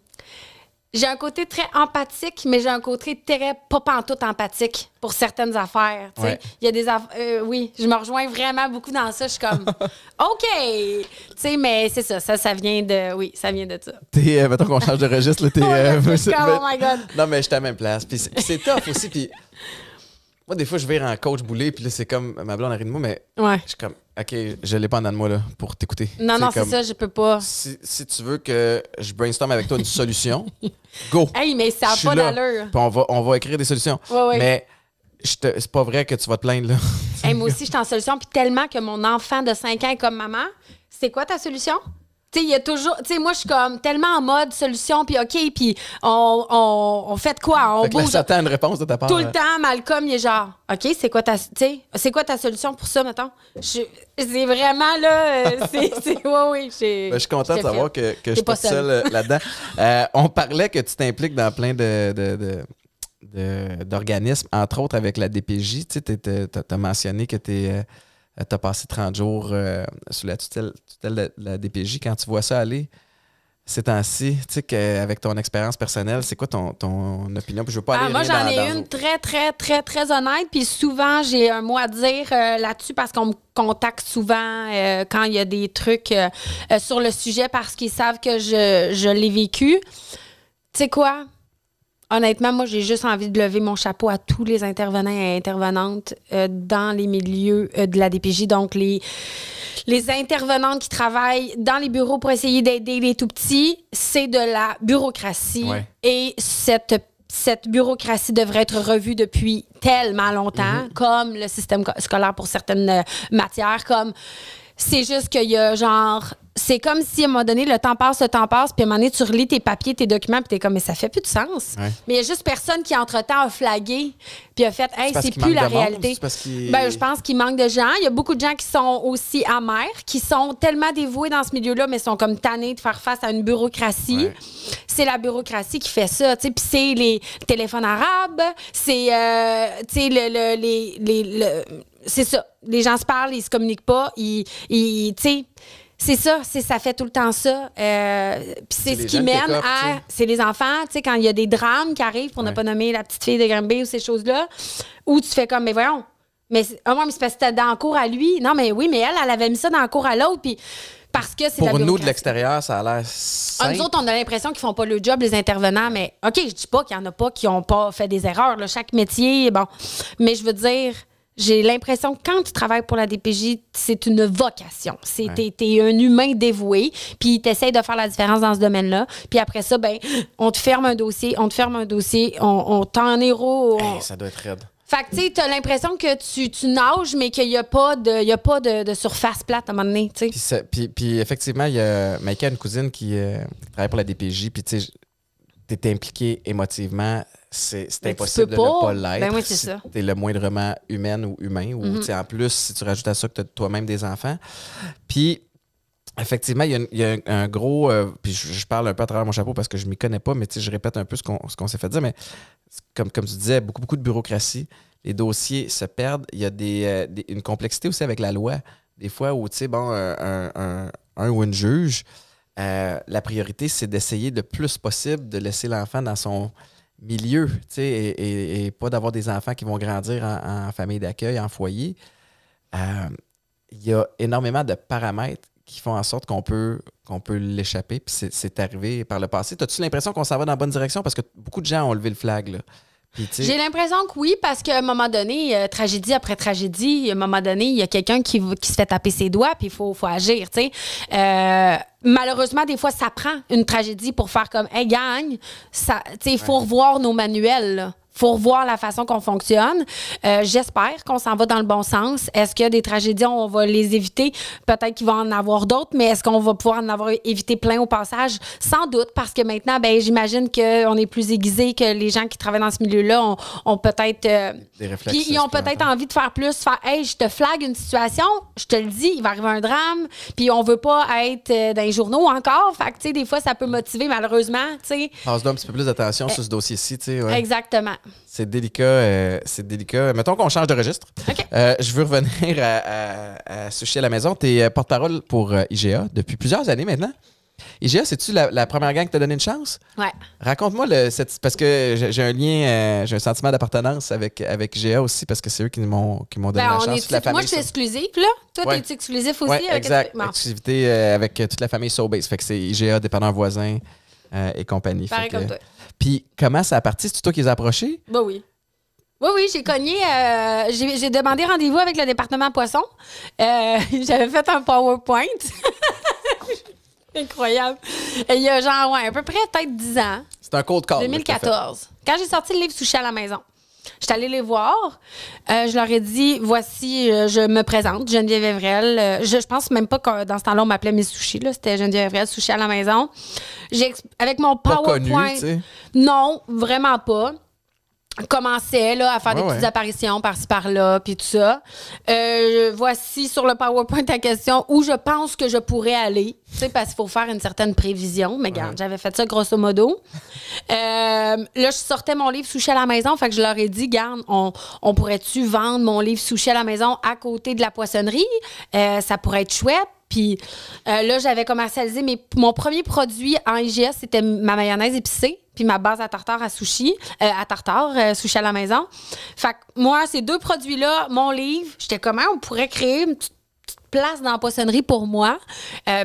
J'ai un côté très empathique, mais j'ai un côté très pas pantoute empathique pour certaines affaires, tu sais. Il y a des affaires... oui, je me rejoins vraiment beaucoup dans ça. Je suis comme, OK! Tu sais, mais c'est ça vient de... Oui, ça vient de ça. Mettons qu'on change de registre, là, oh my God! Non, mais je suis à la même place. Puis c'est tough aussi, puis... Moi, des fois, je vire en coach boulé, puis là, c'est comme ma blonde arrive de moi, mais je suis comme, OK, je l'ai pas en dedans de moi là, pour t'écouter. Non, c'est ça, je peux pas. Si tu veux que je brainstorm avec toi une solution, go. Hey, mais ça n'a pas d'allure. Puis on va écrire des solutions. Oui. Mais c'est pas vrai que tu vas te plaindre, là. Hey, moi aussi, je suis en solution, puis tellement que mon enfant de 5 ans est comme maman. C'est quoi ta solution? Tu sais, il y a toujours... Tu sais, moi, je suis comme tellement en mode solution, puis OK, puis on fait de quoi? On bouge. Ça attend une réponse de ta part. Tout le temps, Malcolm, il est genre, OK, c'est quoi ta solution pour ça, mettons? C'est vraiment, là... Oui. Je suis content de savoir que je suis pas seul là-dedans. On parlait que tu t'impliques dans plein d'organismes, entre autres avec la DPJ. Tu sais, t'as mentionné que tu as passé 30 jours sous la tutelle de la DPJ. Quand tu vois ça aller ces temps-ci, tu sais qu'avec ton expérience personnelle, c'est quoi ton opinion? Puis je veux pas aller moi, j'en ai une très, très, très, très honnête. Puis souvent, j'ai un mot à dire là-dessus parce qu'on me contacte souvent quand il y a des trucs sur le sujet parce qu'ils savent que je l'ai vécu. Tu sais quoi? honnêtement, moi, j'ai juste envie de lever mon chapeau à tous les intervenants et intervenantes dans les milieux de la DPJ. Donc, les intervenantes qui travaillent dans les bureaux pour essayer d'aider les tout-petits, c'est de la bureaucratie. Ouais. Et cette bureaucratie devrait être revue depuis tellement longtemps, comme le système scolaire pour certaines matières, comme... C'est juste qu'il y a genre... C'est comme si, à un moment donné, le temps passe, puis à un moment donné, tu relis tes papiers, tes documents, puis t'es comme, mais ça fait plus de sens. Ouais. Mais il y a juste personne qui, entre-temps, a flagué, puis a fait, hey, c'est plus la réalité. Je pense qu'il manque de gens. Il y a beaucoup de gens qui sont aussi amers, qui sont tellement dévoués dans ce milieu-là, mais sont comme tannés de faire face à une bureaucratie. Ouais. C'est la bureaucratie qui fait ça, tu sais. Puis c'est les téléphones arabes, c'est, tu sais, c'est ça. Les gens se parlent, ils se communiquent pas, tu sais... C'est ça, ça fait tout le temps ça. Puis c'est ce qui mène à... C'est les enfants, tu sais, quand il y a des drames qui arrivent, pour ne pas nommer la petite fille de Granby ou ces choses-là, où tu fais comme, mais voyons, mais c'est parce que c'était dans le cours à lui. Non, mais oui, mais elle avait mis ça dans le cours à l'autre, puis parce que c'est la bureaucratie. Pour nous, de l'extérieur, ça a l'air simple. Nous autres, on a l'impression qu'ils font pas le job, les intervenants, mais OK, je dis pas qu'il y en a pas qui ont pas fait des erreurs, là. Chaque métier, bon. Mais je veux dire... J'ai l'impression que quand tu travailles pour la DPJ, c'est une vocation. T'es un humain dévoué, puis t'essayes de faire la différence dans ce domaine-là. Puis après ça, ben, on te ferme un dossier, on t'en héros. Ça doit être raide. Fait que, tu sais, t'as l'impression que tu nages, mais qu'il n'y a pas de surface plate à un moment donné, tu sais. Puis effectivement, il y a Maïka, une cousine qui travaille pour la DPJ, puis tu sais, t'es impliqué émotivement. C'est impossible de ne pas l'être. Ben oui, c'est ça. T'es le moindrement humaine ou humain. Ou, en plus, si tu rajoutes à ça que tu as toi-même des enfants. Puis, effectivement, il y a un gros... puis je parle un peu à travers mon chapeau parce que je ne m'y connais pas, mais je répète un peu ce qu'on s'est fait dire. Mais comme tu disais, beaucoup de bureaucratie. Les dossiers se perdent. Il y a une complexité aussi avec la loi. Des fois où, tu sais, bon, un ou une juge, la priorité, c'est d'essayer le plus possible de laisser l'enfant dans son... milieu, tu sais, et pas d'avoir des enfants qui vont grandir en famille d'accueil, en foyer. Il y a énormément de paramètres qui font en sorte qu'on peut l'échapper, puis c'est arrivé par le passé. As-tu l'impression qu'on s'en va dans la bonne direction? Parce que beaucoup de gens ont levé le flag, là. Puis, j'ai l'impression que oui, parce qu'à un moment donné, tragédie après tragédie, à un moment donné, il y a quelqu'un qui se fait taper ses doigts, puis il faut agir, tu sais. Malheureusement, des fois, ça prend une tragédie pour faire comme, hey, gang, il faut revoir nos manuels, là. Faut revoir la façon qu'on fonctionne. J'espère qu'on s'en va dans le bon sens. Est-ce qu'il y a des tragédies, on va les éviter? Peut-être qu'il va en avoir d'autres, mais est-ce qu'on va pouvoir en avoir évité plein au passage? Sans doute, parce que maintenant, ben, j'imagine qu'on est plus aiguisé, que les gens qui travaillent dans ce milieu-là ont peut-être... des réflexes. Puis ils ont peut-être envie de faire plus, hey, je te flague une situation, je te le dis, il va arriver un drame, puis on veut pas être dans les journaux encore. Fait que, tu sais, des fois, ça peut motiver, malheureusement, tu sais. On se donne un petit peu plus d'attention sur ce dossier-ci, tu sais. Ouais. Exactement. C'est délicat, Mettons qu'on change de registre. Okay. Je veux revenir à Sushi à la maison. Tu es porte-parole pour IGA depuis plusieurs années maintenant. IGA, c'est-tu la première gang qui t'a donné une chance? Ouais. Raconte-moi, parce que j'ai un lien, j'ai un sentiment d'appartenance avec IGA aussi, parce que c'est eux qui m'ont donné la chance. Moi, je suis exclusive, là. Toi, t'es exclusif aussi? Oui, exact. Exclusivité avec toute la famille Sobase. Fait que c'est IGA, dépendant voisin et compagnie. Pareil comme toi. Puis, comment ça a parti? C'est toi qui les as approchés? Ben oui. Oui, j'ai cogné. J'ai demandé rendez-vous avec le département poisson. J'avais fait un PowerPoint. Incroyable. Il y a genre, à peu près peut-être 10 ans. C'est un cold call. 2014. Quand j'ai sorti le livre Sushi à la maison. J'étais allée les voir. Je leur ai dit, voici, je me présente, Geneviève Evrel. Je pense même pas que dans ce temps-là, on m'appelait Miss Sushi. C'était Geneviève Evrel, Sushi à la maison. Avec mon PowerPoint. Pas connu, tu sais. Non, vraiment pas. Commençait là, à faire des petites apparitions par-ci par-là, puis tout ça. Voici sur le PowerPoint ta question où je pense que je pourrais aller. Tu sais, parce qu'il faut faire une certaine prévision. Mais regarde, j'avais fait ça grosso modo. Là, je sortais mon livre Sushi à la maison. Fait que je leur ai dit, garde, on pourrait-tu vendre mon livre Sushi à la maison à côté de la poissonnerie? Ça pourrait être chouette. Puis là, j'avais commercialisé mon premier produit en IGA, c'était ma mayonnaise épicée, puis ma base à tartare à sushi, sushi à la maison. Fait que moi, ces deux produits-là, mon livre, j'étais comment on pourrait créer une petite place dans la poissonnerie pour moi.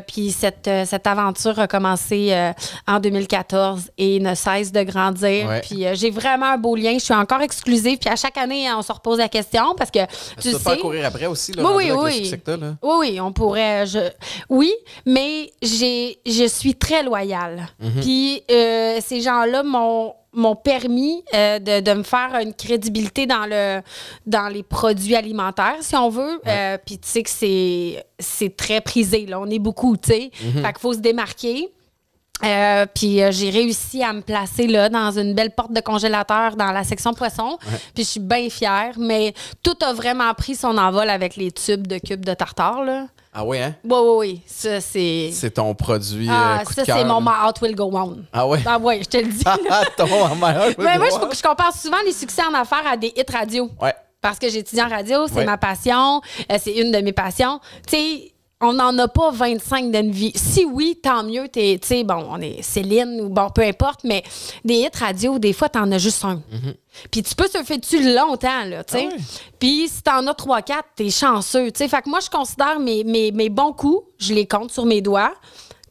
Puis cette aventure a commencé en 2014 et ne cesse de grandir. Ouais. Puis j'ai vraiment un beau lien. Je suis encore exclusive. Puis à chaque année, on se repose la question parce que Tu peux pas courir après aussi, là, Oui, avec oui. le succès que t'as, là. Oui, on pourrait. Oui, mais je suis très loyale. Puis ces gens-là m'ont permis de me faire une crédibilité dans les produits alimentaires, si on veut. Puis tu sais que c'est très prisé, là. On est beaucoup, tu sais. Fait qu'il faut se démarquer. Puis j'ai réussi à me placer là dans une belle porte de congélateur dans la section poisson. Puis je suis bien fière, mais tout a vraiment pris son envol avec les tubes de cubes de tartare, là. Ah oui, hein? Oui. Ça, c'est... C'est ton produit coup ça, de cœur, c'est mon là. My Heart Will Go On. Ah ouais? Ah ouais, je te le dis. Ton meilleur Mais moi, je compare souvent les succès en affaires à des hits radio. Ouais. Parce que j'étudie en radio, c'est Ouais. ma passion, c'est une de mes passions. Tu sais, on n'en a pas 25 dans une vie. Si oui, tant mieux. Tu sais, bon, on est Céline ou bon, peu importe, mais des hits radio, des fois, t'en as juste un. Puis tu peux surfer dessus longtemps, là, tu sais. Ah ouais. Puis si t'en as 3-4, t'es chanceux, tu sais. Fait que moi, je considère mes bons coups, je les compte sur mes doigts,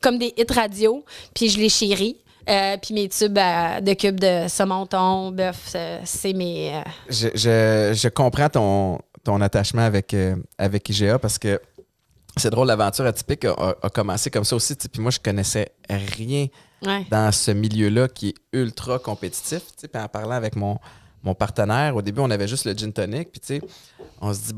comme des hits radio, puis je les chéris. Puis mes tubes de cubes de saumon, thon, bœuf, c'est mes... Je comprends ton attachement avec IGA parce que c'est drôle, l'aventure atypique a commencé comme ça aussi. Puis moi, je connaissais rien Ouais. dans ce milieu-là qui est ultra compétitif. Puis en parlant avec mon partenaire, au début, on avait juste le gin tonic. Puis on se dit,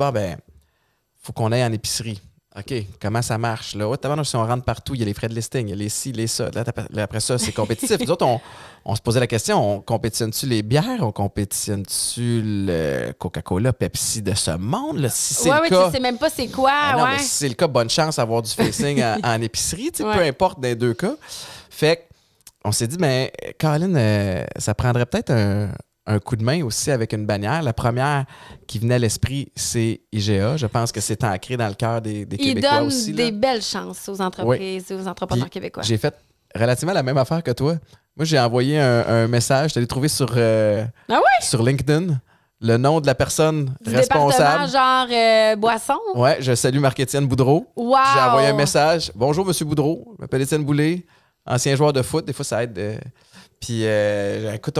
faut qu'on aille en épicerie. OK, comment ça marche? Là, si on rentre partout, il y a les frais de listing, il y a les ci, les ça. Là, après ça, c'est compétitif. Nous autres, on se posait la question, on compétitionne-tu les bières? On compétitionne-tu le Coca-Cola, Pepsi de ce monde? Là? Si c'est le cas, tu sais même pas c'est quoi, non, ouais. mais si c'est le cas, bonne chance d'avoir du facing en épicerie, peu Ouais. importe dans les deux cas. Fait qu'on s'est dit, mais Caroline, ça prendrait peut-être un coup de main aussi avec une bannière. La première qui venait à l'esprit, c'est IGA. Je pense que c'est ancré dans le cœur des Ils Québécois donnent aussi. des Là. belles chances aux entreprises et aux entrepreneurs Puis, québécois. J'ai fait relativement la même affaire que toi. Moi, j'ai envoyé un message. Je l'ai trouvé sur LinkedIn. Le nom de la personne Du responsable. département genre boisson. Ouais, je salue Marc-Étienne Boudreau. Wow! J'ai envoyé un message. Bonjour, Monsieur Boudreau. Je m'appelle Étienne Boulay, ancien joueur de foot. Des fois, ça aide. Puis, écoute,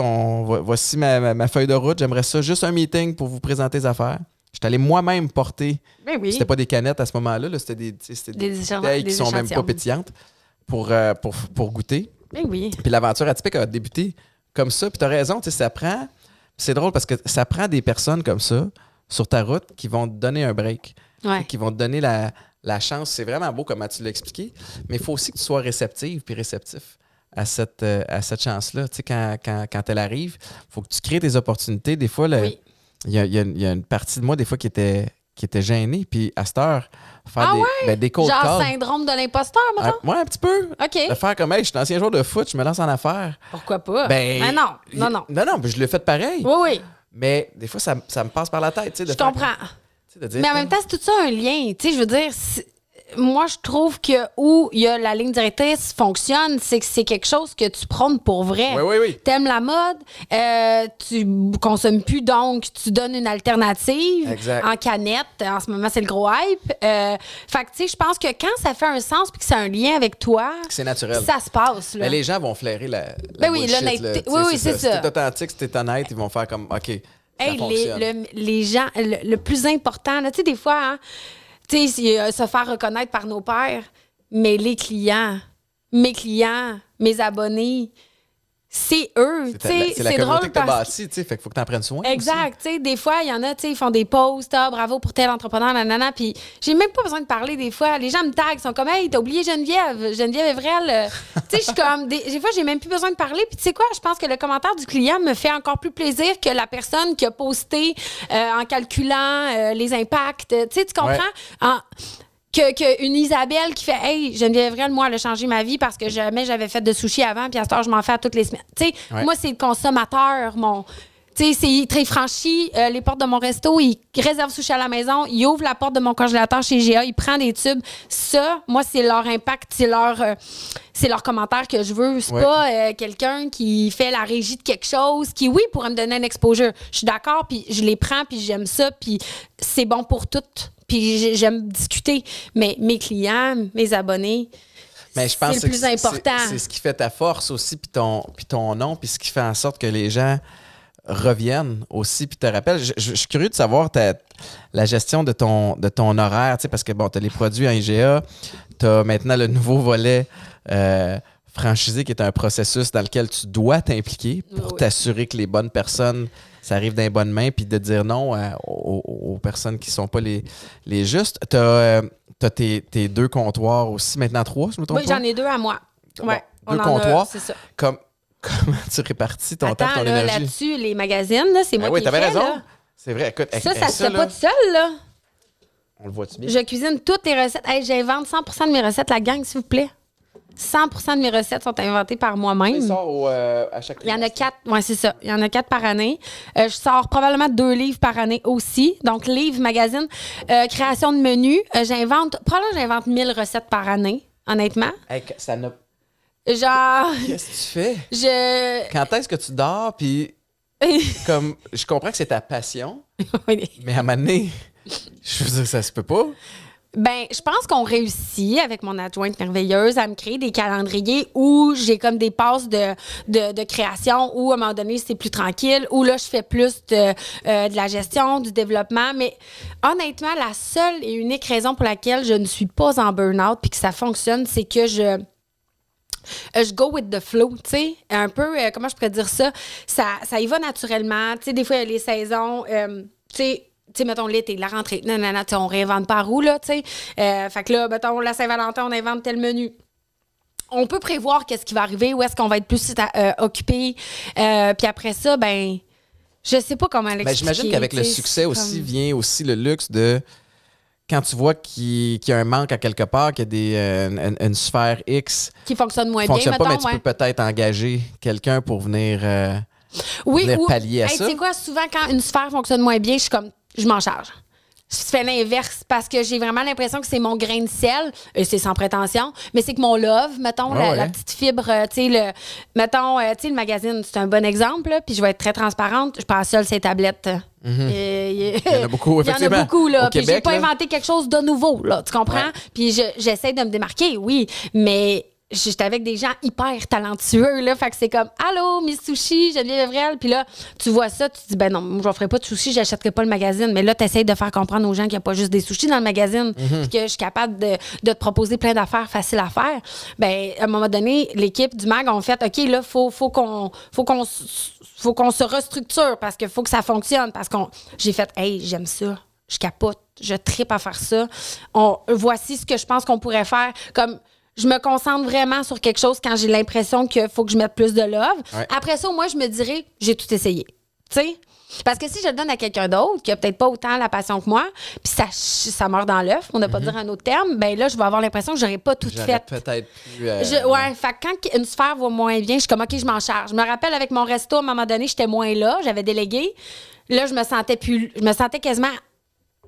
voici ma feuille de route. J'aimerais ça, juste un meeting pour vous présenter les affaires. Je suis allé moi-même porter. Ben oui. C'était pas des canettes à ce moment-là. Là, c'était des bouteilles qui sont même pas pétillantes pour goûter. Ben oui. Puis l'aventure atypique a débuté comme ça. Puis tu as raison, ça prend. C'est drôle parce que ça prend des personnes comme ça sur ta route qui vont te donner un break, Ouais. qui vont te donner la chance. C'est vraiment beau comment tu l'as expliqué, mais il faut aussi que tu sois réceptive puis réceptif à cette chance-là. Tu sais, quand elle arrive, il faut que tu crées des opportunités. Des fois, Oui. il y a une partie de moi, des fois, qui était gênée. Puis à cette heure, faire des cold Genre calls. syndrome de l'imposteur, maintenant? Ouais, un petit peu. OK. De faire comme, hey, je suis ancien joueur de foot, je me lance en affaires. Pourquoi pas? Ben, Mais non. Non, je l'ai fait pareil. Oui, oui. Mais des fois, ça me passe par la tête. Tu sais, de Je faire comprends. comme- tu sais, de dire Mais en même temps, c'est tout ça un lien. Tu sais, je veux dire, moi, je trouve que où il y a la ligne directrice fonctionne, c'est que c'est quelque chose que tu prônes pour vrai. Oui. T'aimes la mode, tu consommes plus, donc tu donnes une alternative Exact. en canette. En ce moment, c'est le gros hype. Fait que, tu sais, je pense que quand ça fait un sens puis que c'est un lien avec toi, C'est naturel. ça se passe. Là. Mais les gens vont flairer la Ben oui, bullshit, l'honnêteté. là. Tu sais, Oui, c'est ça. Si t'es authentique, si t'es honnête, ils vont faire comme, OK, ça Hey, fonctionne. les gens, le plus important, là, tu sais, des fois, hein, tu sais, se faire reconnaître par nos pairs, mais les clients, mes clients, mes abonnés, c'est eux. Tu sais, C'est la c'est communauté drôle que t'as parce bâtie, tu sais, fait qu'il faut que t'en prennes soin. aussi. Exact. Tu sais, des fois, il y en a, tu sais, ils font des posts, bravo pour tel entrepreneur, nanana. Puis j'ai même pas besoin de parler des fois. Les gens me taguent, ils sont comme, hey, t'as oublié Geneviève Evrel. Tu sais, je suis comme, des fois, j'ai même plus besoin de parler. Puis tu sais quoi, je pense que le commentaire du client me fait encore plus plaisir que la personne qui a posté en calculant les impacts. Tu sais, tu comprends? Ouais. Que une Isabelle qui fait Hey, Geneviève Evrel, moi, elle a changé ma vie parce que jamais j'avais fait de sushi avant, puis à cette heure, je m'en fais à toutes les semaines. Tu sais, Ouais. moi, c'est le consommateur, tu sais, c'est très franchi les portes de mon resto, il réserve sushi à la maison, il ouvre la porte de mon congélateur chez GA, il prend des tubes. Ça, moi, c'est leur impact, c'est leur commentaire que je veux. C'est Ouais. pas quelqu'un qui fait la régie de quelque chose, qui, oui, pourrait me donner un exposure. Je suis d'accord, puis je les prends, puis j'aime ça, puis c'est bon pour puis j'aime discuter. Mais mes clients, mes abonnés, Mais je pense c'est le plus important. C'est ce qui fait ta force aussi, puis ton nom, puis ce qui fait en sorte que les gens reviennent aussi, puis te rappellent. Je suis curieux de savoir la gestion de ton horaire, tu sais, parce que bon, tu as les produits en IGA, tu as maintenant le nouveau volet franchisé qui est un processus dans lequel tu dois t'impliquer pour t'assurer que les bonnes personnes, ça arrive dans les bonnes mains, puis de dire non aux personnes qui ne sont pas les justes. Tu as tes 2 comptoirs aussi, maintenant 3, je me trompe pas? Oui, j'en ai 2 à moi. Ouais, bon, 2 comptoirs. C'est ça. Comment tu répartis ton temps, ton énergie? Là-dessus, les magazines, là, c'est moi qui t'avais fais, raison. là. C'est vrai. Écoute, ça se fait pas tout seul, là. On le voit-tu bien? Je cuisine toutes les recettes. Hey, j'invente 100% de mes recettes, la gang, s'il vous plaît. 100% de mes recettes sont inventées par moi-même. Il sort à chaque Il y en a 4. Oui, c'est ça. Il y en a 4 par année. Je sors probablement 2 livres par année aussi. Donc, livre, magazine, création de menus. J'invente 1000 recettes par année, honnêtement. Hey, ça n'a... Genre... Qu'est-ce que tu fais? Quand est-ce que tu dors? Puis, comme, je comprends que c'est ta passion, mais à un moment donné, je veux dire, ça se peut pas. Ben, je pense qu'on réussit avec mon adjointe merveilleuse à me créer des calendriers où j'ai comme des passes de création où à un moment donné c'est plus tranquille, où là je fais plus de la gestion, du développement. Mais honnêtement, la seule et unique raison pour laquelle je ne suis pas en burn-out puis que ça fonctionne, c'est que je go with the flow, tu sais, un peu, comment je pourrais dire ça y va naturellement, tu sais, des fois il y a les saisons, tu sais, mettons, l'été, la rentrée, on réinvente pas la roue, là, tu sais. Fait que là, mettons, la Saint-Valentin, on invente tel menu. On peut prévoir qu'est-ce qui va arriver, où est-ce qu'on va être plus occupé. Puis après ça, ben, je sais pas comment l'expliquer. Ben, j'imagine qu'avec le succès aussi vient aussi le luxe de... Quand tu vois qu'il y a un manque à quelque part, qu'il y a une sphère X... Qui fonctionne moins bien, mettons, mais tu ouais. peux peut-être engager quelqu'un pour venir... pallier à ça. Tu sais quoi, souvent, quand une sphère fonctionne moins bien, je m'en charge. Je fais l'inverse parce que j'ai vraiment l'impression que c'est mon grain de sel, et c'est sans prétention, mais c'est que mon love, mettons, la petite fibre, tu sais, le magazine, c'est un bon exemple, là, puis je vais être très transparente, je passe seule ces tablettes. Il y en a beaucoup, effectivement. Il y en a beaucoup, là. Puis j'ai pas inventé quelque chose de nouveau, là, tu comprends? Ouais. Puis j'essaie de me démarquer, oui, mais... J'étais avec des gens hyper talentueux, là. Fait que c'est comme, allô, Miss Sushi, Geneviève Evrel. Puis là, tu vois ça, tu te dis, ben non, moi, je ferai pas de sushi, j'achèterai pas le magazine. Mais là, tu essaies de faire comprendre aux gens qu'il n'y a pas juste des sushis dans le magazine. Puis que je suis capable de te proposer plein d'affaires faciles à faire. Ben, à un moment donné, l'équipe du mag ont fait, OK, là, faut qu'on se restructure parce qu'il faut que ça fonctionne. Parce qu'on, j'ai fait, hey, j'aime ça. Je capote. Je trippe à faire ça. Voici ce que je pense qu'on pourrait faire. Comme, je me concentre vraiment sur quelque chose quand j'ai l'impression qu'il faut que je mette plus de love. Ouais. Après ça, moi, je me dirais, j'ai tout essayé. Tu sais? Parce que si je le donne à quelqu'un d'autre qui a peut-être pas autant la passion que moi, puis ça meurt dans l'œuf, on n'a pas dire un autre terme, ben là, je vais avoir l'impression que j'aurais pas tout fait. Peut-être plus... fait que quand une sphère va moins bien, je suis comme, OK, je m'en charge. Je me rappelle avec mon resto, à un moment donné, j'étais moins là, j'avais délégué. Là, je me sentais quasiment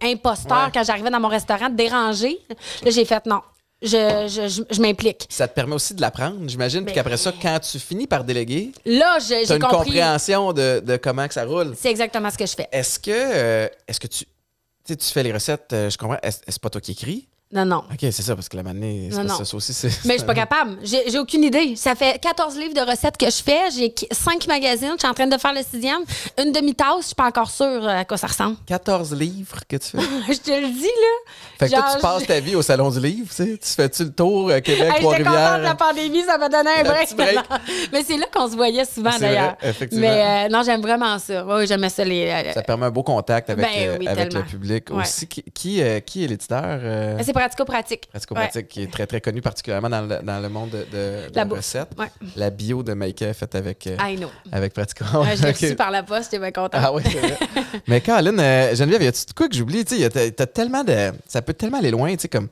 imposteur quand j'arrivais dans mon restaurant, dérangée. Là, j'ai fait non. Je m'implique. Ça te permet aussi de l'apprendre, j'imagine. Puis qu'après ça, quand tu finis par déléguer, j'ai une compréhension de comment que ça roule. C'est exactement ce que je fais. Est-ce que tu fais les recettes, je comprends, c'est pas toi qui écris? Non. OK, c'est ça, parce que la manée, ça aussi, c'est... Mais je suis pas capable. J'ai aucune idée. Ça fait 14 livres de recettes que je fais. J'ai 5 magazines. Je suis en train de faire le 6e. Une demi-tasse, je suis pas encore sûre à quoi ça ressemble. 14 livres que tu fais? Je te le dis, là. Fait que toi, tu passes ta vie au Salon du Livre, tu sais? Tu fais-tu le tour Québec, Trois-Rivières? J'étais contente de la pandémie, ça m'a donné un break. Mais c'est là qu'on se voyait souvent, d'ailleurs. Vrai, effectivement. Mais non, j'aime vraiment ça. Oui, j'aimais ça. Ça permet un beau contact avec le public aussi. Qui est l'éditeur? C'est Pratico-Pratique. Pratico-Pratique, qui est très, très connu, particulièrement dans le monde de la recette. Ouais. La bio de Maïka est faite avec Pratico. Je l'ai reçu par la poste, j'étais bien contente. Ah oui, c'est vrai. Mais Caroline, Geneviève, y a-tu de quoi que j'oublie? T'as tellement de... Ça peut tellement aller loin, tu sais, comme...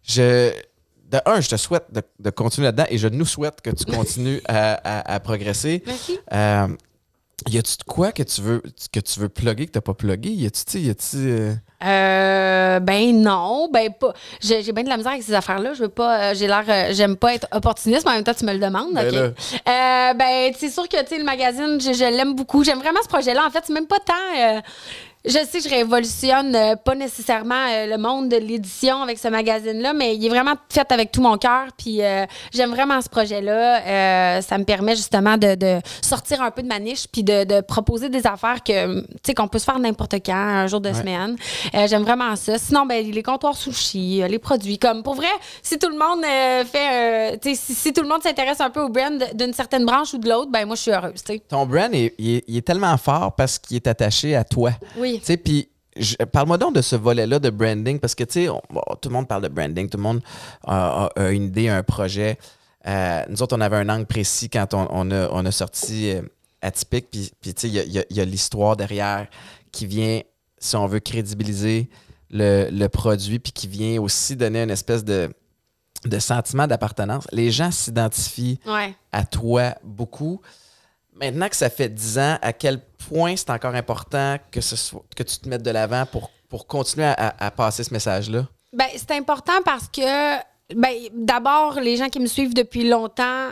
Je te souhaite de continuer là-dedans et je nous souhaite que tu continues à progresser. Merci. Y a-tu de quoi que tu veux plugger que t'as pas plugué? Ben non, ben pas. J'ai bien de la misère avec ces affaires-là. Je veux pas. J'aime pas être opportuniste, mais en même temps tu me le demandes. Okay. Ben c'est sûr que le magazine, je l'aime beaucoup. J'aime vraiment ce projet-là. En fait, c'est même pas tant. Je sais que je révolutionne pas nécessairement le monde de l'édition avec ce magazine-là, mais il est vraiment fait avec tout mon cœur. Puis j'aime vraiment ce projet-là. Ça me permet justement de sortir un peu de ma niche puis de proposer des affaires que, tu sais, qu'on peut se faire n'importe quand, un jour de semaine. J'aime vraiment ça. Sinon, ben les comptoirs sushi, les produits, comme pour vrai, si tout le monde si tout le monde s'intéresse un peu au brand d'une certaine branche ou de l'autre, ben moi je suis heureuse. T'sais. Ton brand, il est tellement fort parce qu'il est attaché à toi. Oui. Tu sais, puis parle-moi donc de ce volet-là de branding, parce que, tu sais, tout le monde parle de branding, tout le monde a une idée, un projet. Nous autres, on avait un angle précis quand on a sorti Atypique, puis tu sais, il y a l'histoire derrière qui vient, si on veut, crédibiliser le produit, puis qui vient aussi donner une espèce de sentiment d'appartenance. Les gens s'identifient à toi beaucoup. Maintenant que ça fait 10 ans, à quel point c'est encore important que tu te mettes de l'avant pour continuer à passer ce message-là? Ben, c'est important parce que, d'abord, les gens qui me suivent depuis longtemps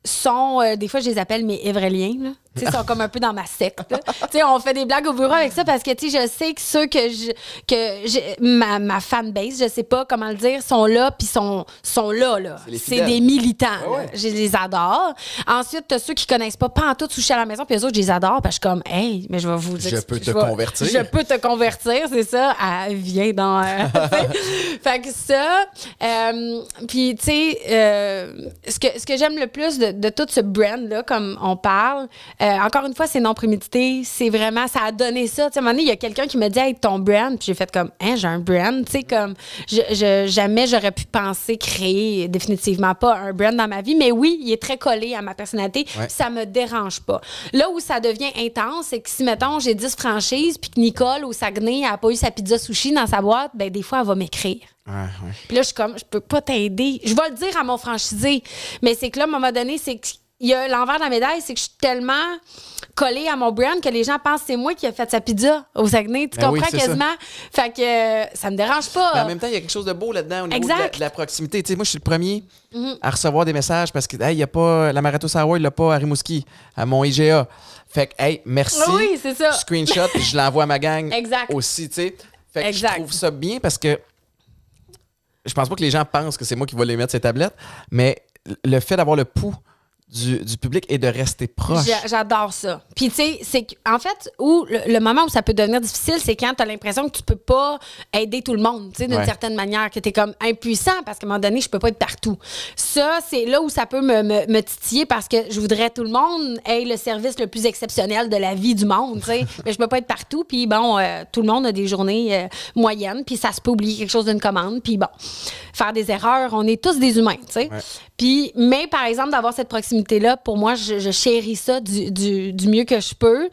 sont, des fois, je les appelle mes Évréliens, là. Tu sais, ils sont comme un peu dans ma secte. Tu sais, on fait des blagues au bureau avec ça parce que, tu sais, je sais que ceux ma fanbase, je sais pas comment le dire, sont là puis sont là. C'est des militants. Ouais. Je les adore. Ensuite, t'as ceux qui connaissent pas en tout Sushi à la maison puis eux autres, je les adore parce que je suis comme, hey, mais je vais vous dire. Je peux te convertir. Je peux te convertir, c'est ça. Elle vient dans. Fait que ça. Puis, tu sais, ce que j'aime le plus de tout ce brand-là, comme on parle, encore une fois, c'est non prémédité. C'est vraiment, ça a donné ça. Tu sais, à un moment donné, il y a quelqu'un qui me dit, hey, ton brand. Puis j'ai fait comme, hein, j'ai un brand. Tu sais, comme, jamais j'aurais pu penser créer définitivement pas un brand dans ma vie. Mais oui, il est très collé à ma personnalité. Ouais. Ça me dérange pas. Là où ça devient intense, c'est que si, mettons, j'ai 10 franchises, puis que Nicole au Saguenay n'a pas eu sa pizza sushi dans sa boîte, ben des fois, elle va m'écrire. Ouais. Puis là, je suis comme, je peux pas t'aider. Je vais le dire à mon franchisé. Mais c'est que là, à un moment donné, c'est que il y a l'envers de la médaille, c'est que je suis tellement collée à mon brand que les gens pensent que c'est moi qui ai fait sa pizza au Saguenay. Tu comprends quasiment? Ça. Fait que ça me dérange pas. Mais en même temps, il y a quelque chose de beau là-dedans au niveau de la proximité. Tu sais, moi, je suis le premier à recevoir des messages parce que hey, y a pas la Marathon Sour, il l'a pas à Rimouski, à mon IGA. Fait que, hey, merci. Oui, c'est ça. Screenshot, je l'envoie à ma gang aussi, tu sais. Fait que je trouve ça bien parce que je pense pas que les gens pensent que c'est moi qui vais les mettre ces tablettes, mais le fait d'avoir le pouls du public et de rester proche. J'adore ça. Puis, tu sais, c'est en fait, le moment où ça peut devenir difficile, c'est quand tu as l'impression que tu peux pas aider tout le monde, tu sais, d'une certaine manière, que tu es comme impuissant parce qu'à un moment donné, je peux pas être partout. Ça, c'est là où ça peut me titiller parce que je voudrais tout le monde ait le service le plus exceptionnel de la vie du monde, tu sais. Mais je peux pas être partout. Puis, bon, tout le monde a des journées moyennes. Puis, ça se peut oublier quelque chose d'une commande. Puis, bon, faire des erreurs, on est tous des humains, tu sais. Ouais. Puis, mais par exemple, d'avoir cette proximité-là, pour moi, je chéris ça du mieux que je peux.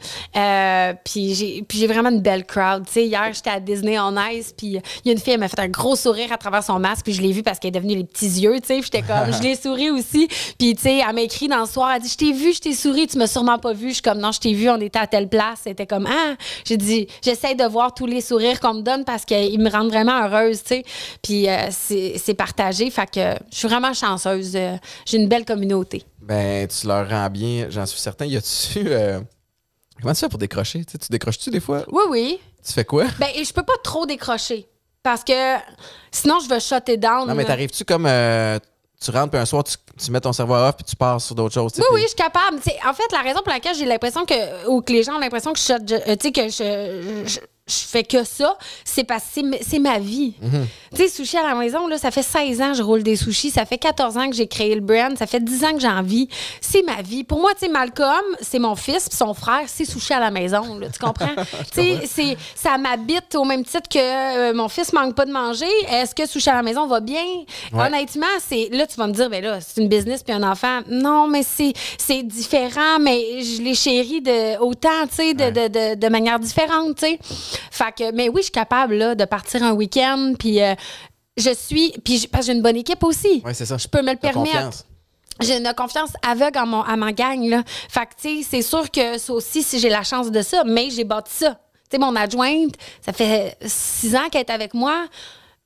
Puis j'ai vraiment une belle crowd. Tu sais, hier, j'étais à Disney on Ice, puis il y a une fille, elle m'a fait un gros sourire à travers son masque, puis je l'ai vue parce qu'elle est devenue les petits yeux, tu sais. J'étais comme, je l'ai souri aussi. Puis, tu sais, elle m'a écrit dans le soir, elle dit, je t'ai vu, je t'ai souri, tu m'as sûrement pas vu. Je suis comme, non, je t'ai vu, on était à telle place. Elle était comme, ah, j'ai dit, j'essaie de voir tous les sourires qu'on me donne parce qu'ils me rendent vraiment heureuse, tu sais. Puis, c'est partagé. Fait que je suis vraiment chanceuse. J'ai une belle communauté. Ben, tu leur rends bien, j'en suis certain. Y a-tu... Comment tu fais pour décrocher? Tu décroches-tu des fois? Oui. Tu fais quoi? Ben, je peux pas trop décrocher. Parce que sinon, je vais shutter down. Non, mais t'arrives-tu comme... tu rentres, puis un soir, tu mets ton cerveau off, puis tu passes sur d'autres choses? Oui, je suis capable. T'sais, en fait, la raison pour laquelle j'ai l'impression ou que les gens ont l'impression que je fais que ça, c'est parce que c'est ma vie. Tu sais, sushi à la maison, là, ça fait 16 ans que je roule des sushis. Ça fait 14 ans que j'ai créé le brand. Ça fait 10 ans que j'en vis. C'est ma vie. Pour moi, tu sais, Malcolm, c'est mon fils, puis son frère, c'est sushi à la maison. Là, tu comprends? Tu sais, ça m'habite au même titre que mon fils manque pas de manger. Est-ce que sushi à la maison va bien? Ouais. Honnêtement, là, tu vas me dire, ben là, c'est une business puis un enfant. Non, mais c'est différent, mais je les chéris autant, tu sais, de manière différente, tu sais. Fait que, mais oui, je suis capable là, de partir un week-end, puis parce que j'ai une bonne équipe aussi. Oui, c'est ça. Je peux me le permettre. J'ai une confiance aveugle à ma gang, là. Fait que, tu sais, c'est sûr que ça aussi, si j'ai la chance de ça, mais j'ai bâti ça. Tu sais, mon adjointe, ça fait 6 ans qu'elle est avec moi.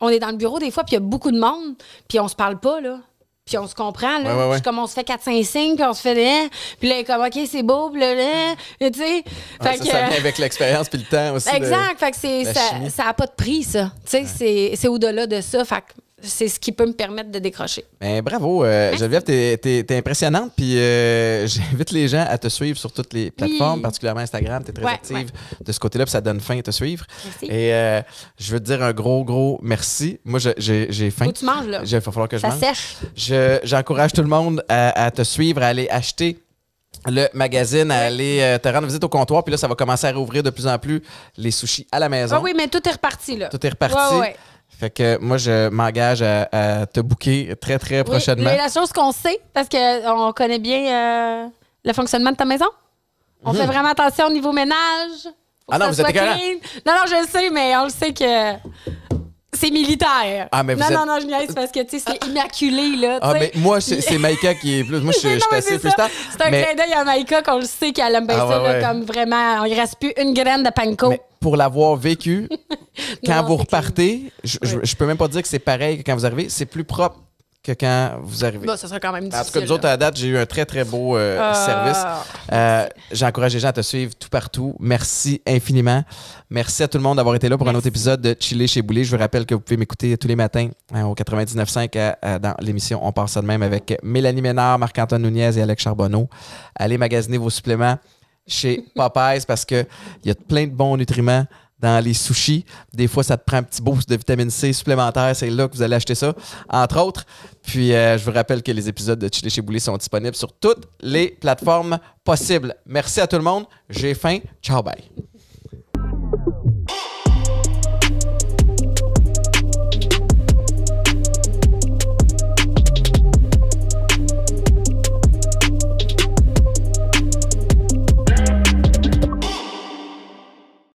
On est dans le bureau des fois, puis il y a beaucoup de monde, puis on se parle pas, là. Puis on se comprend, là. Ouais. Puis comme on se fait 4-5 signes, puis on se fait des... Puis là, comme, OK, c'est beau, puis là, tu sais. Ça vient avec l'expérience puis le temps aussi. Exact. Fait que ça n'a pas de prix, ça. Tu sais, c'est au-delà de ça. Fait que c'est ce qui peut me permettre de décrocher. Ben, bravo, Geneviève, t'es impressionnante. Puis j'invite les gens à te suivre sur toutes les plateformes, particulièrement Instagram. T'es très active de ce côté-là, puis ça donne faim à te suivre. Merci. Et je veux te dire un gros merci. Moi, j'ai faim. Faut que tu manges, là. Il va falloir que je mange. Ça sèche. J'encourage tout le monde à te suivre, à aller acheter le magazine, à aller te rendre visite au comptoir. Puis là, ça va commencer à rouvrir de plus en plus les sushis à la maison. Ah oui, mais tout est reparti, là. Tout est reparti. Ouais. Fait que moi, je m'engage à te booker très, très prochainement. Oui, la chose qu'on sait, parce qu'on connaît bien le fonctionnement de ta maison, on fait vraiment attention au niveau ménage. Ah non, vous êtes écœurant. Non, je le sais, mais on le sait que c'est militaire. Ah, mais non, je niaise parce que, tu sais, c'est immaculé, là. Ah, mais moi, c'est Maïka qui est plus... Moi, je suis assez plus tard. C'est un clin d'œil à Maïka qu'on le sait qu'elle aime bien ça, là, comme vraiment, il ne reste plus une graine de panko. Mais pour l'avoir vécu, quand vous repartez, je peux même pas dire que c'est pareil que quand vous arrivez, c'est plus propre que quand vous arrivez. Bon, ça sera quand même difficile. En tout cas, nous autres, à la date, j'ai eu un très, très beau service. J'encourage les gens à te suivre tout partout. Merci infiniment. Merci à tout le monde d'avoir été là pour un autre épisode de Chiller chez Boulay. Je vous rappelle que vous pouvez m'écouter tous les matins au 99.5 dans l'émission On part ça de même avec Mélanie Ménard, Marc-Antoine Nunez et Alex Charbonneau. Allez magasiner vos suppléments chez Popeyes parce qu'il y a plein de bons nutriments dans les sushis. Des fois, ça te prend un petit boost de vitamine C supplémentaire. C'est là que vous allez acheter ça, entre autres. Puis, je vous rappelle que les épisodes de Chiller chez Boulay sont disponibles sur toutes les plateformes possibles. Merci à tout le monde. J'ai faim. Ciao, bye.